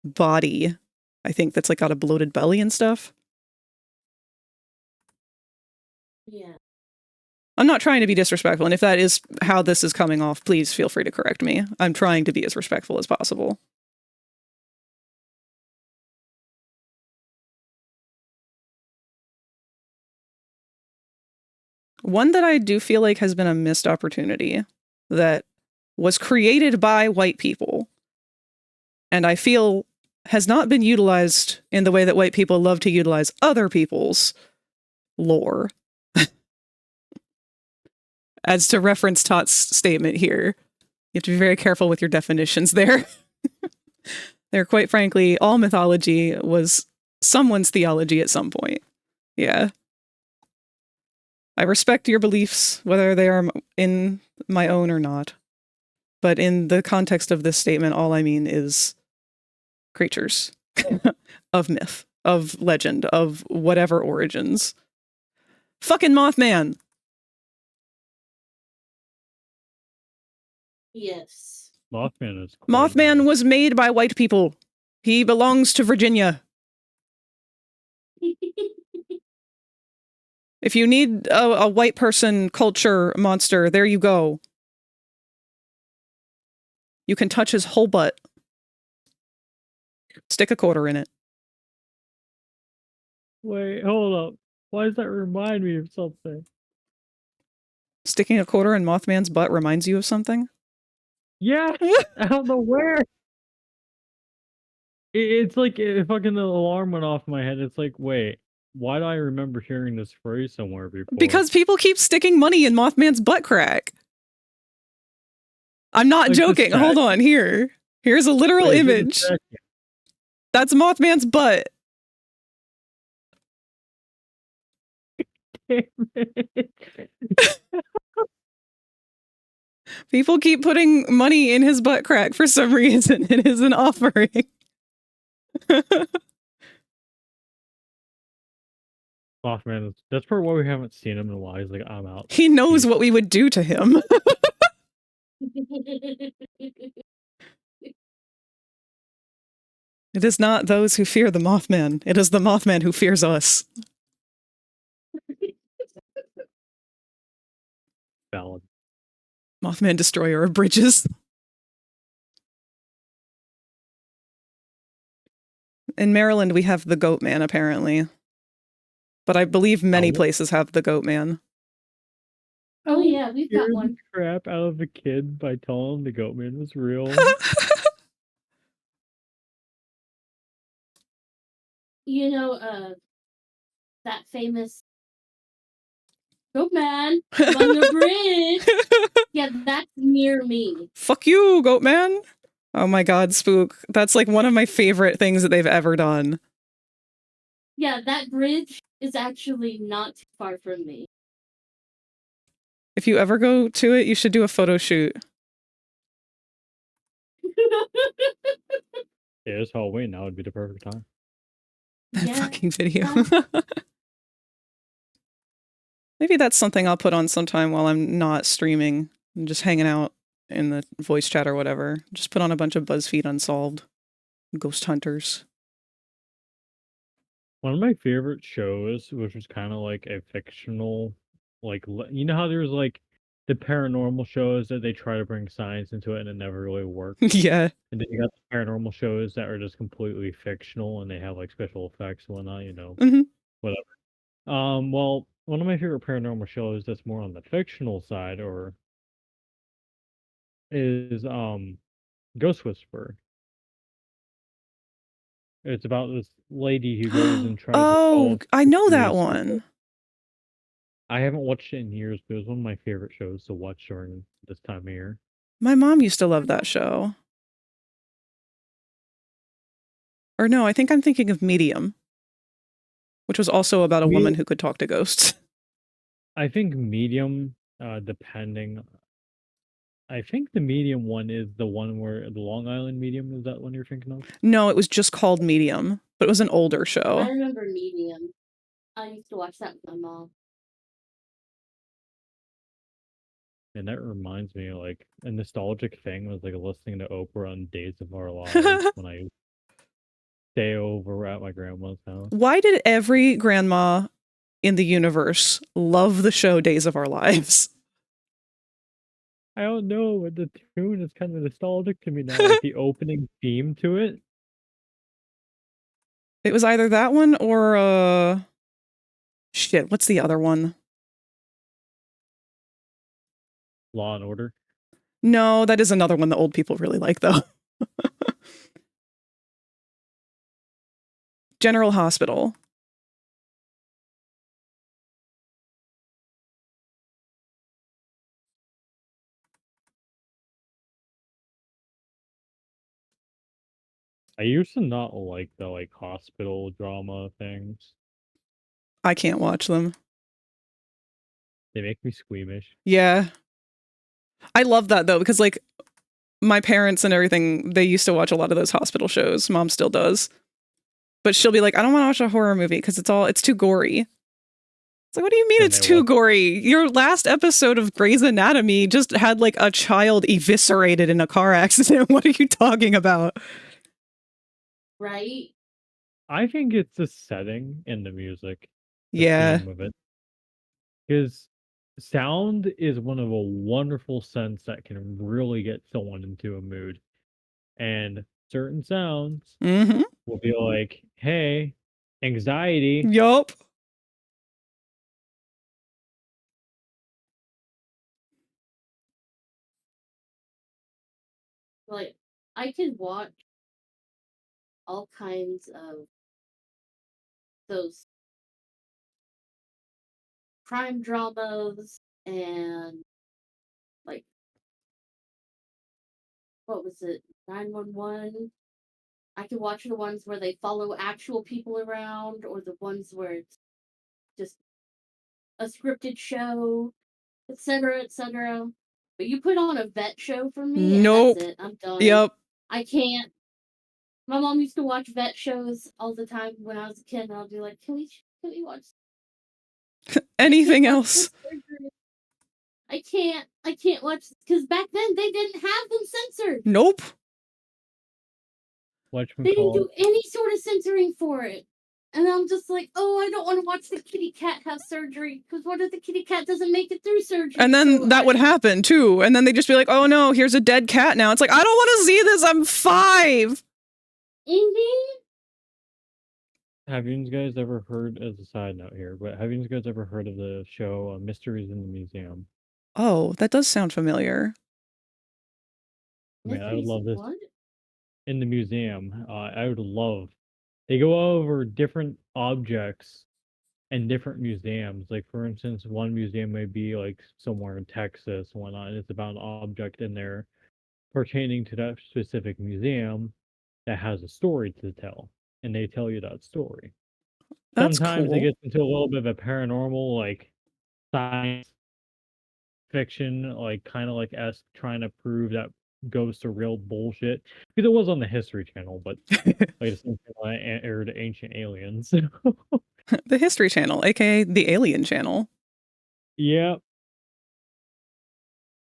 body, I think, that's like got a bloated belly and stuff. Yeah. I'm not trying to be disrespectful, and if that is how this is coming off, please feel free to correct me. I'm trying to be as respectful as possible. One that I do feel like has been a missed opportunity that was created by white people, and I feel has not been utilized in the way that white people love to utilize other people's lore. As to reference Tot's statement here, you have to be very careful with your definitions there. There, quite frankly, all mythology was someone's theology at some point. Yeah. I respect your beliefs, whether they are in my own or not. But in the context of this statement, all I mean is creatures of myth, of legend, of whatever origins. Fucking Mothman! Yes. Mothman is quite Mothman nice. was made by white people. He belongs to Virginia. If you need a white person culture monster, there you go. You can touch his whole butt. Stick a quarter in it. Wait, hold up. Why does that remind me of something? Sticking a quarter in Mothman's butt reminds you of something? Yeah, I don't know where. It's like fucking the alarm went off in my head. It's like, wait, why do I remember hearing this phrase somewhere before? Because people keep sticking money in Mothman's butt crack. I'm not Like joking. Hold on, here. Here's a literal Wait, image. That's Mothman's butt. Damn it. People keep putting money in his butt crack for some reason. It is an offering. Mothman, that's probably why we haven't seen him in a while. He's like, I'm out. He knows what we would do to him. It is not those who fear the Mothman. It is the Mothman who fears us. Valid. Mothman, destroyer of bridges. In Maryland, we have the Goat Man, apparently. But I believe many places have the Goat Man. Oh yeah, we've got Scared one. the crap out of the kid by telling him the goat man was real. You know, that famous Goat Man on the bridge. Yeah, that's near me. Fuck you, Goat Man. Oh my god, Spook. That's like one of my favorite things that they've ever done. Yeah, that bridge is actually not too far from me. If you ever go to it, you should do a photo shoot. Yeah, it's Halloween. Now would be the perfect time. That Yeah. fucking video. Maybe that's something I'll put on sometime while I'm not streaming and just hanging out in the voice chat or whatever. Just put on a bunch of BuzzFeed Unsolved. Ghost Hunters. One of my favorite shows, which was kind of like a fictional, you know how there's like the paranormal shows that they try to bring science into it and it never really works. Yeah. And then you got the paranormal shows that are just completely fictional and they have like special effects and whatnot, Hmm. whatever. Well, one of my favorite paranormal shows that's more on the fictional side or is Ghost Whisperer. It's about this lady who goes and tries to Oh, solve I know that mysteries. one. I haven't watched it in years, but it was one of my favorite shows to watch during this time of year. My mom used to love that show. Or no, I think I'm thinking of Medium, which was also about a woman Me, who could talk to ghosts. I think Medium, depending. I think the Medium one is the one where the Long Island Medium is that one you're thinking of? No, it was just called Medium, but it was an older I show. remember Medium. I used to watch that with my mom. And that reminds me, like, a nostalgic thing was like listening to Oprah on Days of Our Lives when I stay over at my grandma's house. Why did every grandma in the universe love the show Days of Our Lives? I don't know, but the tune is kind of nostalgic to me now, like the opening theme to it. It was either that one or shit, what's the other one? Law and Order. No, that is another one that old people really like though. General Hospital. I used to not like the like hospital drama things. I can't watch them. They make me squeamish. Yeah. I love that though, because like my parents and everything, they used to watch a lot of those hospital shows. Mom still does. But she'll be like, I don't want to watch a horror movie because it's too gory. It's like, what do you mean Then it's they too watch gory? Your last episode of Grey's Anatomy just had like a child eviscerated in a car accident. What are you talking about? Right? I think it's the setting and the music, the Yeah. theme of it. Because sound is one of a wonderful sense that can really get someone into a mood. And certain sounds Mm-hmm. will be like, hey, anxiety. Yup. Like, I could watch all kinds of those crime dramas and like what was it, 911. I could watch the ones where they follow actual people around or the ones where it's just a scripted show, etc., etc. But you put on a vet show for me and that's Nope. it. I'm done. Yep. I can't. My mom used to watch vet shows all the time when I was a kid, and I'll be like, can we watch? I can't Anything watch else? this surgery. I can't watch because back then they didn't have them censored. Nope. They didn't Whatchamacallit. do any sort of censoring for it. And I'm just like, oh, I don't want to watch the kitty cat have surgery because what if the kitty cat doesn't make it through surgery? And then that would happen too. And then they'd just be like, oh no, here's a dead cat now. It's like, I don't want to see this. I'm 5. Mm-hmm. Have you guys ever heard, as a side note here, but have you guys ever heard of the show Mysteries in the Museum? Oh, that does sound familiar. Man, I would Mysteries love this. what? In the museum, I would love. They go over different objects in different museums. Like, for instance, one museum may be like somewhere in Texas and whatnot, and it's about an object in there pertaining to that specific museum that has a story to tell, and they tell you that story. That's Sometimes it cool. gets into a little bit of a paranormal, like science fiction, like kind of like us trying to prove that ghosts are real bullshit. Because it was on the History Channel, but like it's something like aired Ancient Aliens. The History Channel, aka the Alien Channel. Yeah,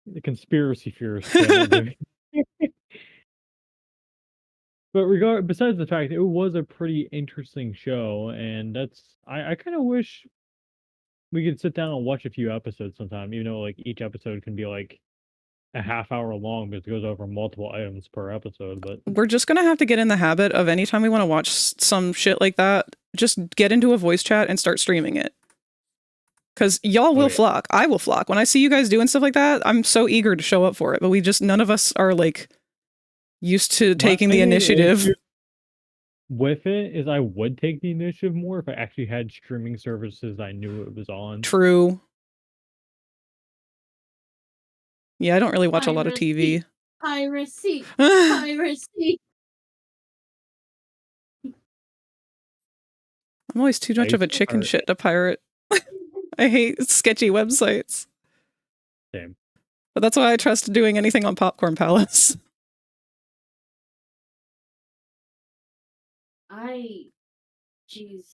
the Conspiracy Theorist Channel. Maybe. But besides the fact, it was a pretty interesting show, and I kind of wish we could sit down and watch a few episodes sometime, even though like each episode can be like a half hour long because it goes over multiple items per episode. But We're just gonna have to get in the habit of anytime we want to watch some shit like that, just get into a voice chat and start streaming it. Because y'all will yeah. flock. I will flock. When I see you guys doing stuff like that, I'm so eager to show up for it. But none of us are like used to taking the initiative. With it is I would take the initiative more if I actually had streaming services I knew it was on. True. Yeah, I don't really watch a lot of TV. Piracy. Piracy. I'm always too much of a chicken shit to pirate. I hate sketchy websites. Same. But that's why I trust doing anything on Popcorn Palace. Jeez.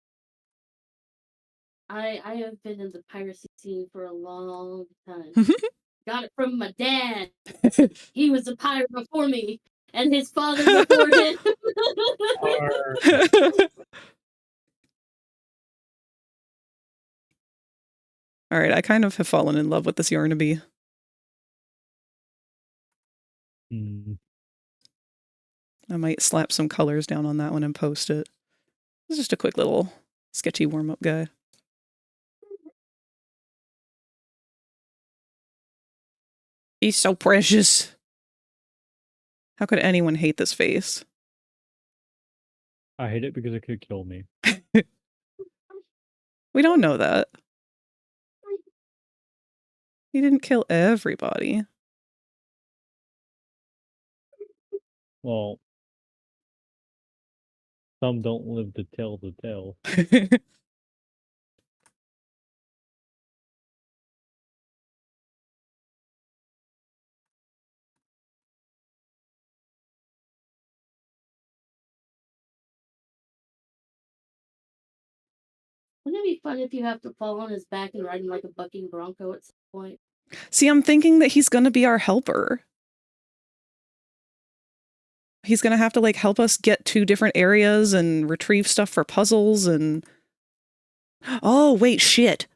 I have been in the piracy scene for a long time. Got it from my dad. He was a pirate before me, and his father before him. All right, I kind of have fallen in love with this Yarnaby. I might slap some colors down on that one and post it. It's just a quick little sketchy warm-up guy. He's so precious. How could anyone hate this face? I hate it because it could kill me. We don't know that. He didn't kill everybody. Well, some don't live to tell the tale. Wouldn't it be fun if you have to fall on his back and ride him like a bucking bronco at some point? See, I'm thinking that he's going to be our helper. He's going to have to like help us get to different areas and retrieve stuff for puzzles and... Oh, wait, shit.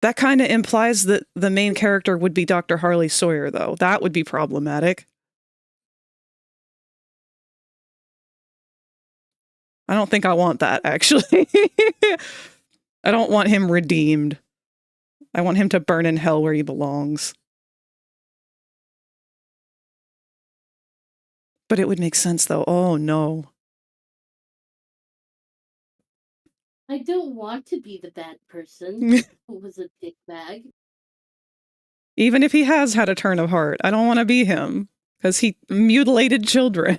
That kind of implies that the main character would be Dr. Harley Sawyer, though. That would be problematic. I don't think I want that, actually. I don't want him redeemed. I want him to burn in hell where he belongs. But it would make sense, though. Oh, no. I don't want to be the bad person who was a dickbag. Even if he has had a turn of heart, I don't want to be him. Because he mutilated children.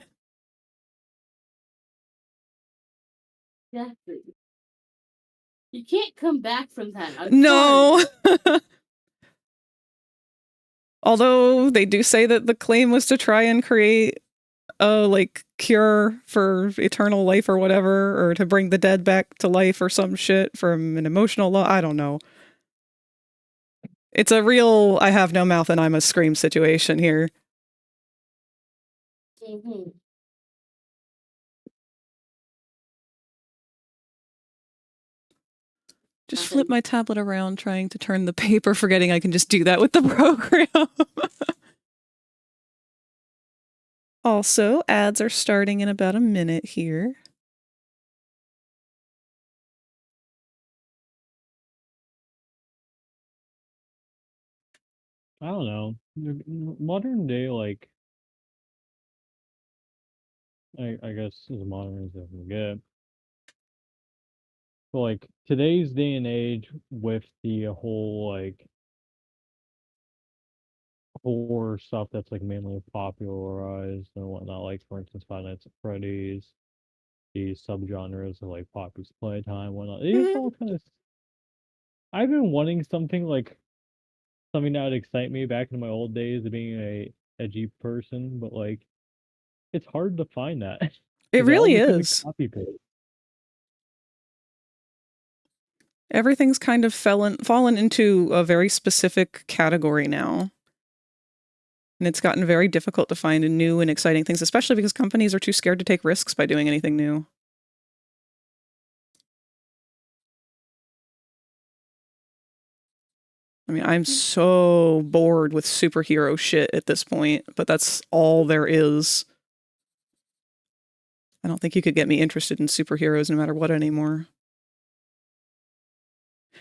Exactly. You can't come back from that. No! Although they do say that the claim was to try and create a like cure for eternal life or whatever, or to bring the dead back to life or some shit from an emotional law. I don't know. It's a real I have no mouth and I must scream situation here. Mm-hmm. Just flip my tablet around trying to turn the paper, forgetting I can just do that with the program. Also, ads are starting in about a minute here. I don't know. Modern day, like, I guess as modern as I can get. But like today's day and age with the whole like horror stuff that's like mainly popularized and whatnot, like for instance Five Nights at Freddy's, these subgenres of like Poppy's Playtime, whatnot. These all kind of I've been wanting something that would excite me back in my old days of being a edgy person, but like it's hard to find that. It really is. Copy paste. Everything's kind of fallen into a very specific category now. And it's gotten very difficult to find new and exciting things, especially because companies are too scared to take risks by doing anything new. I mean, I'm so bored with superhero shit at this point, but that's all there is. I don't think you could get me interested in superheroes no matter what anymore.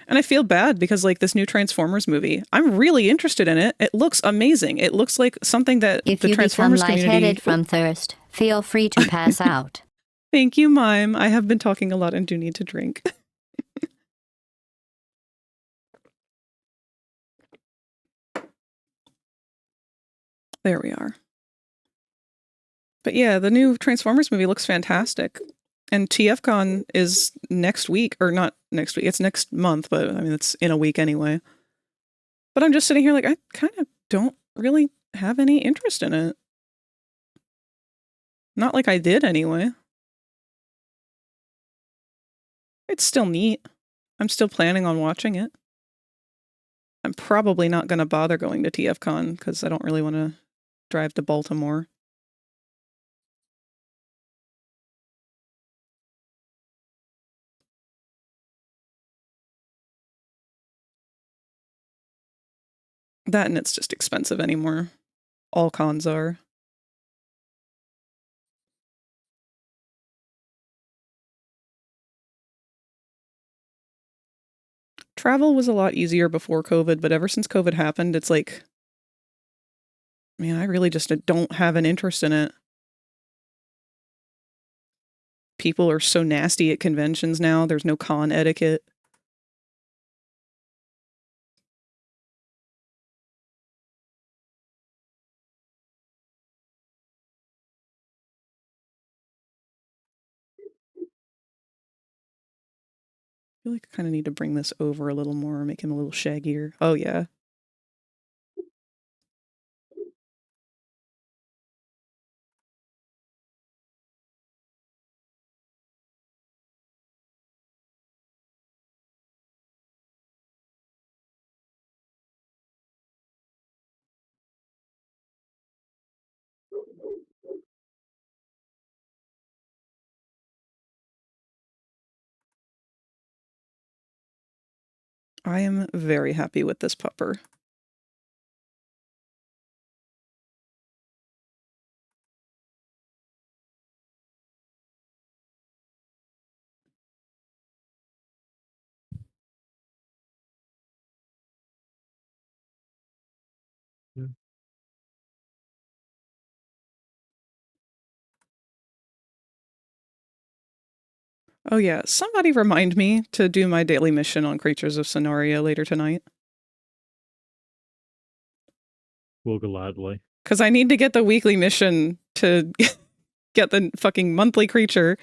And I feel bad because, like, this new Transformers movie, I'm really interested in it. It looks amazing. It looks like something that If the you Transformers become community... lightheaded from thirst, feel free to pass out. Thank you, Mime. I have been talking a lot and do need to drink. There we are. But yeah, the new Transformers movie looks fantastic. And TFCon is next week, or not next week, it's next month, but I mean, it's in a week anyway. But I'm just sitting here like, I kind of don't really have any interest in it. Not like I did anyway. It's still neat. I'm still planning on watching it. I'm probably not going to bother going to TFCon because I don't really want to drive to Baltimore. That and it's just expensive anymore. All cons are. Travel was a lot easier before COVID, but ever since COVID happened, it's like, man, I really just don't have an interest in it. People are so nasty at conventions now. There's no con etiquette. I feel like I kind of need to bring this over a little more, make him a little shaggier. Oh, yeah. I am very happy with this pupper. Yeah. Oh, yeah. Somebody remind me to do my daily mission on Creatures of Sonoria later tonight. Will gladly. Because I need to get the weekly mission to get the fucking monthly creature.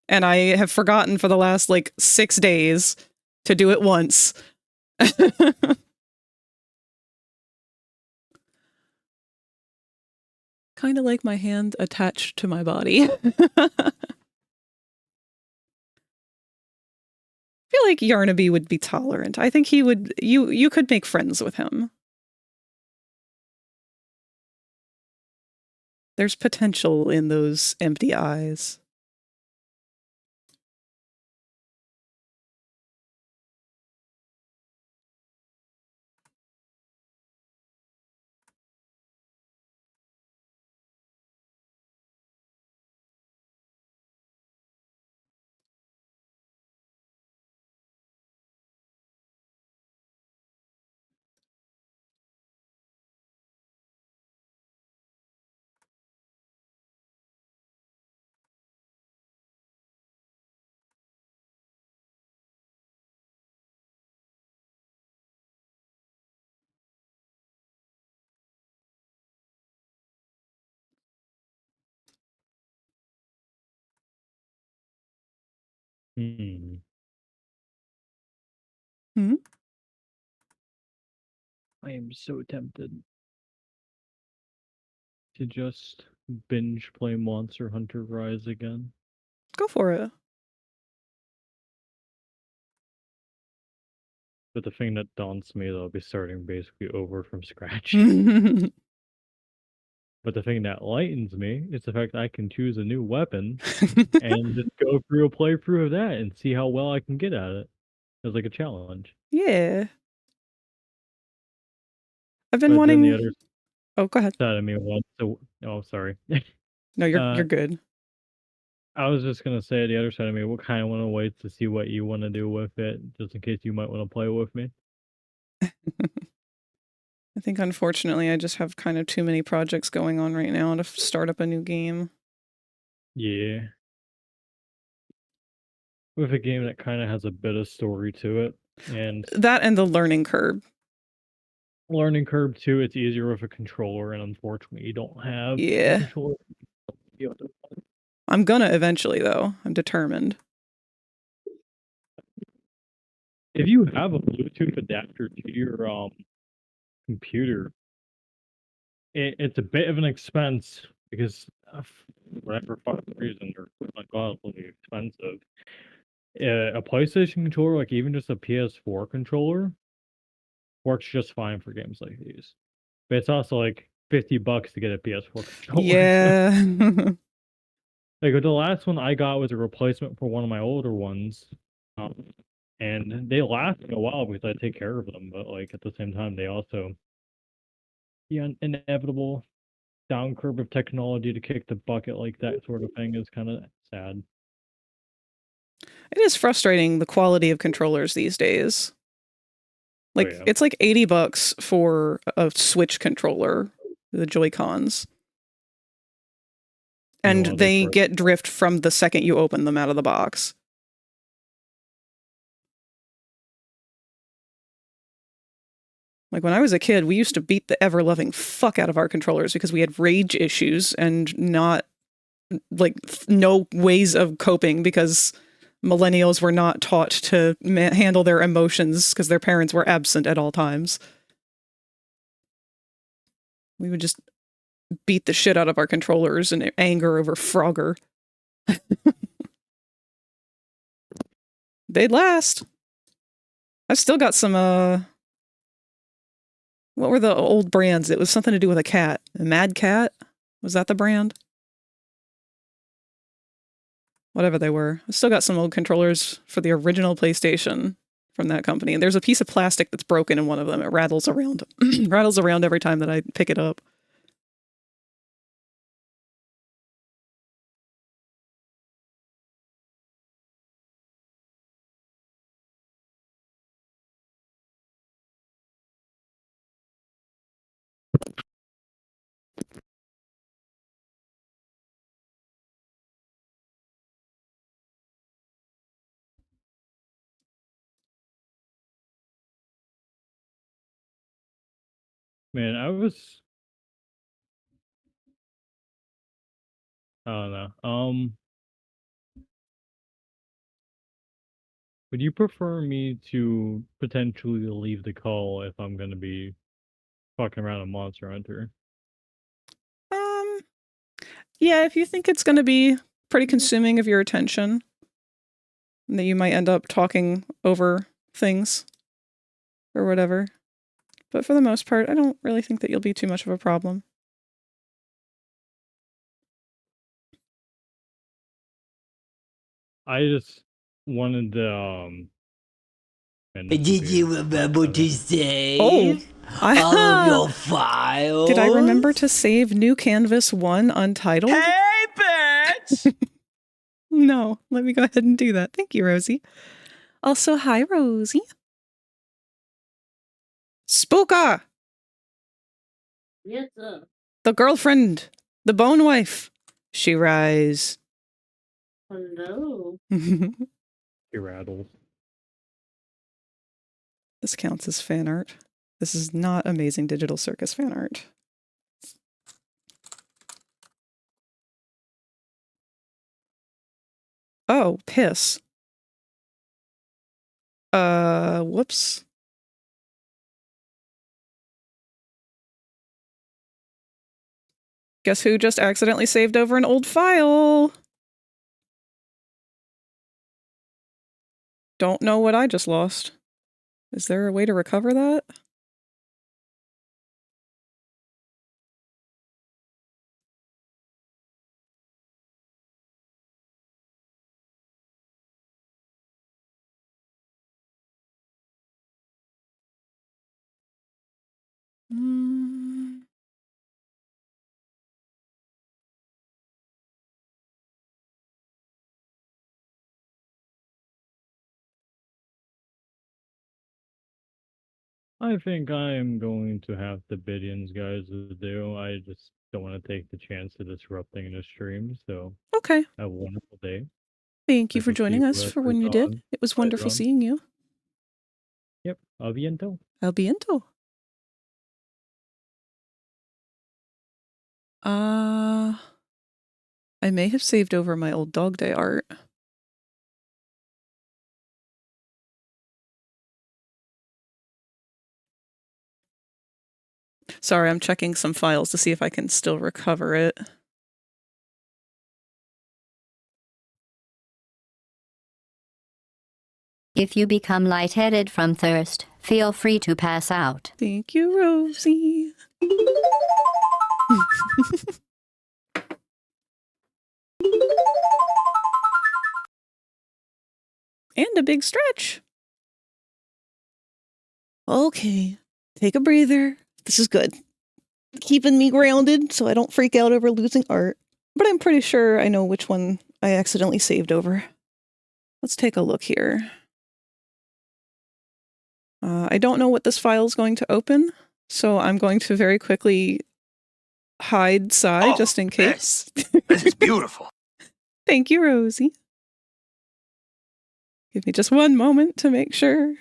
And I have forgotten for the last, like, 6 days to do it once. Kind of like my hand attached to my body. I feel like Yarnaby would be tolerant. I think he would... You could make friends with him. There's potential in those empty eyes. Hmm. Hmm? I am so tempted to just binge play Monster Hunter Rise again. Go for it. But the thing that daunts me, that I'll be starting basically over from scratch. But the thing that lightens me is the fact that I can choose a new weapon and just go through a playthrough of that and see how well I can get at it. It's like a challenge. Yeah. I've been But then the wanting. other Oh, go ahead. side of me wants to. Oh, sorry. No, you're Uh, good. I was just gonna say the other side of me. What kind of want to wait to see what you want to do with it, just in case you might want to play with me. I think unfortunately I just have kind of too many projects going on right now to start up a new game. Yeah. With a game that kind of has a bit of story to it, and That and the learning curve. learning curve too. It's easier with a controller, and unfortunately, you don't have a Yeah. controller. I'm gonna eventually, though. I'm determined. If you have a Bluetooth adapter to your computer, it's a bit of an expense because for whatever fucking reason they're ungodly expensive. A PlayStation controller, like even just a PS4 controller, works just fine for games like these. But it's also like $50 to get a PS4 controller. Yeah. Like the last one I got was a replacement for one of my older ones. And they last me a while because I take care of them, but like at the same time they also the inevitable down curve of technology to kick the bucket like that sort of thing is kind of sad. It is frustrating the quality of controllers these days. Like yeah. it's like $80 for a Switch controller, the Joy-Cons. And Meanwhile, they break. get drift from the second you open them out of the box. Like when I was a kid, we used to beat the ever-loving fuck out of our controllers because we had rage issues and not like no ways of coping because millennials were not taught to handle their emotions because their parents were absent at all times. We would just beat the shit out of our controllers in anger over Frogger. They'd last. I've still got some, what were the old brands? It was something to do with a cat. A Mad Cat? Was that the brand? Whatever they were. I've still got some old controllers for the original PlayStation from that company. And there's a piece of plastic that's broken in one of them. It rattles around. Rattles around every time that I pick it up. Man, I don't know. Would you prefer me to potentially leave the call if I'm gonna be fucking around a Monster Hunter? Um, yeah, if you think it's going to be pretty consuming of your attention, and that you might end up talking over things or whatever. But for the most part, I don't really think that you'll be too much of a problem. I just wanted to man, this Did you computer- remember to Oh, save all of your files? did I remember to save New Canvas 1 Untitled? Hey, bitch! No, let me go ahead and do that. Thank you, Rosie. Also, hi, Rosie. Spooka! Yes, sir. The girlfriend, the bone wife. She rise. Hello. He rattles. This counts as fan art. This is not Amazing Digital Circus fan art. Oh, piss. Whoops. Guess who just accidentally saved over an old file? Don't know what I just lost. Is there a way to recover that? I think I am going to have the Bidians guys to do. I just don't want to take the chance of disrupting the stream, so Okay. have a wonderful day. Thank you I for will see joining us for whoever's when you did. on It was later wonderful on. seeing you. Yep, aviento. Al biento. I may have saved over my old Dog Day art. Sorry, I'm checking some files to see if I can still recover it. If you become lightheaded from thirst, feel free to pass out. Thank you, Rosie. And a big stretch. Okay, take a breather. This is good. Keeping me grounded so I don't freak out over losing art. But I'm pretty sure I know which one I accidentally saved over. Let's take a look here. I don't know what this file is going to open, so I'm going to very quickly hide Sai just in case. This is beautiful. Thank you, Rosie. Give me just one moment to make sure.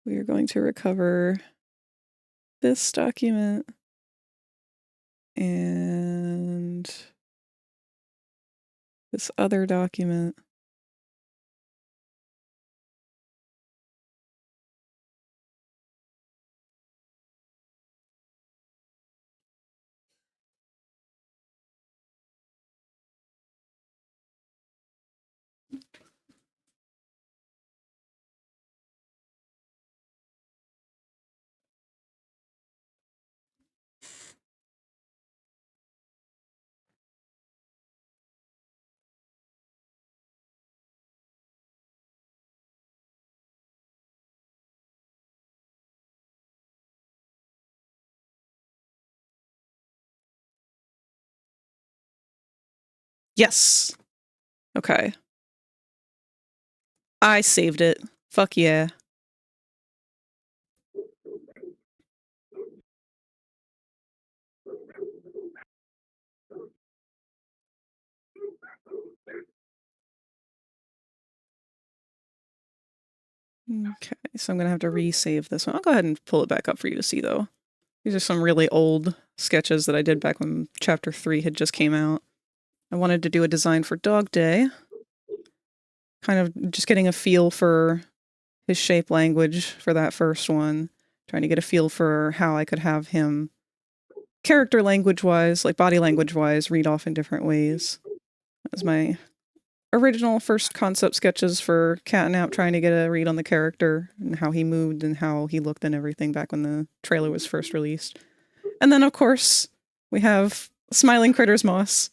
We are going to recover this document and this other document. Yes. Okay. I saved it. Fuck yeah. Okay, so I'm going to have to resave this one. I'll go ahead and pull it back up for you to see, though. These are some really old sketches that I did back when Chapter 3 had just came out. I wanted to do a design for Dog Day. Kind of just getting a feel for his shape language for that first one. Trying to get a feel for how I could have him character language-wise, like body language-wise, read off in different ways. That was my original first concept sketches for Catnap, trying to get a read on the character and how he moved and how he looked and everything back when the trailer was first released. And then, of course, we have Smiling Critters Moss.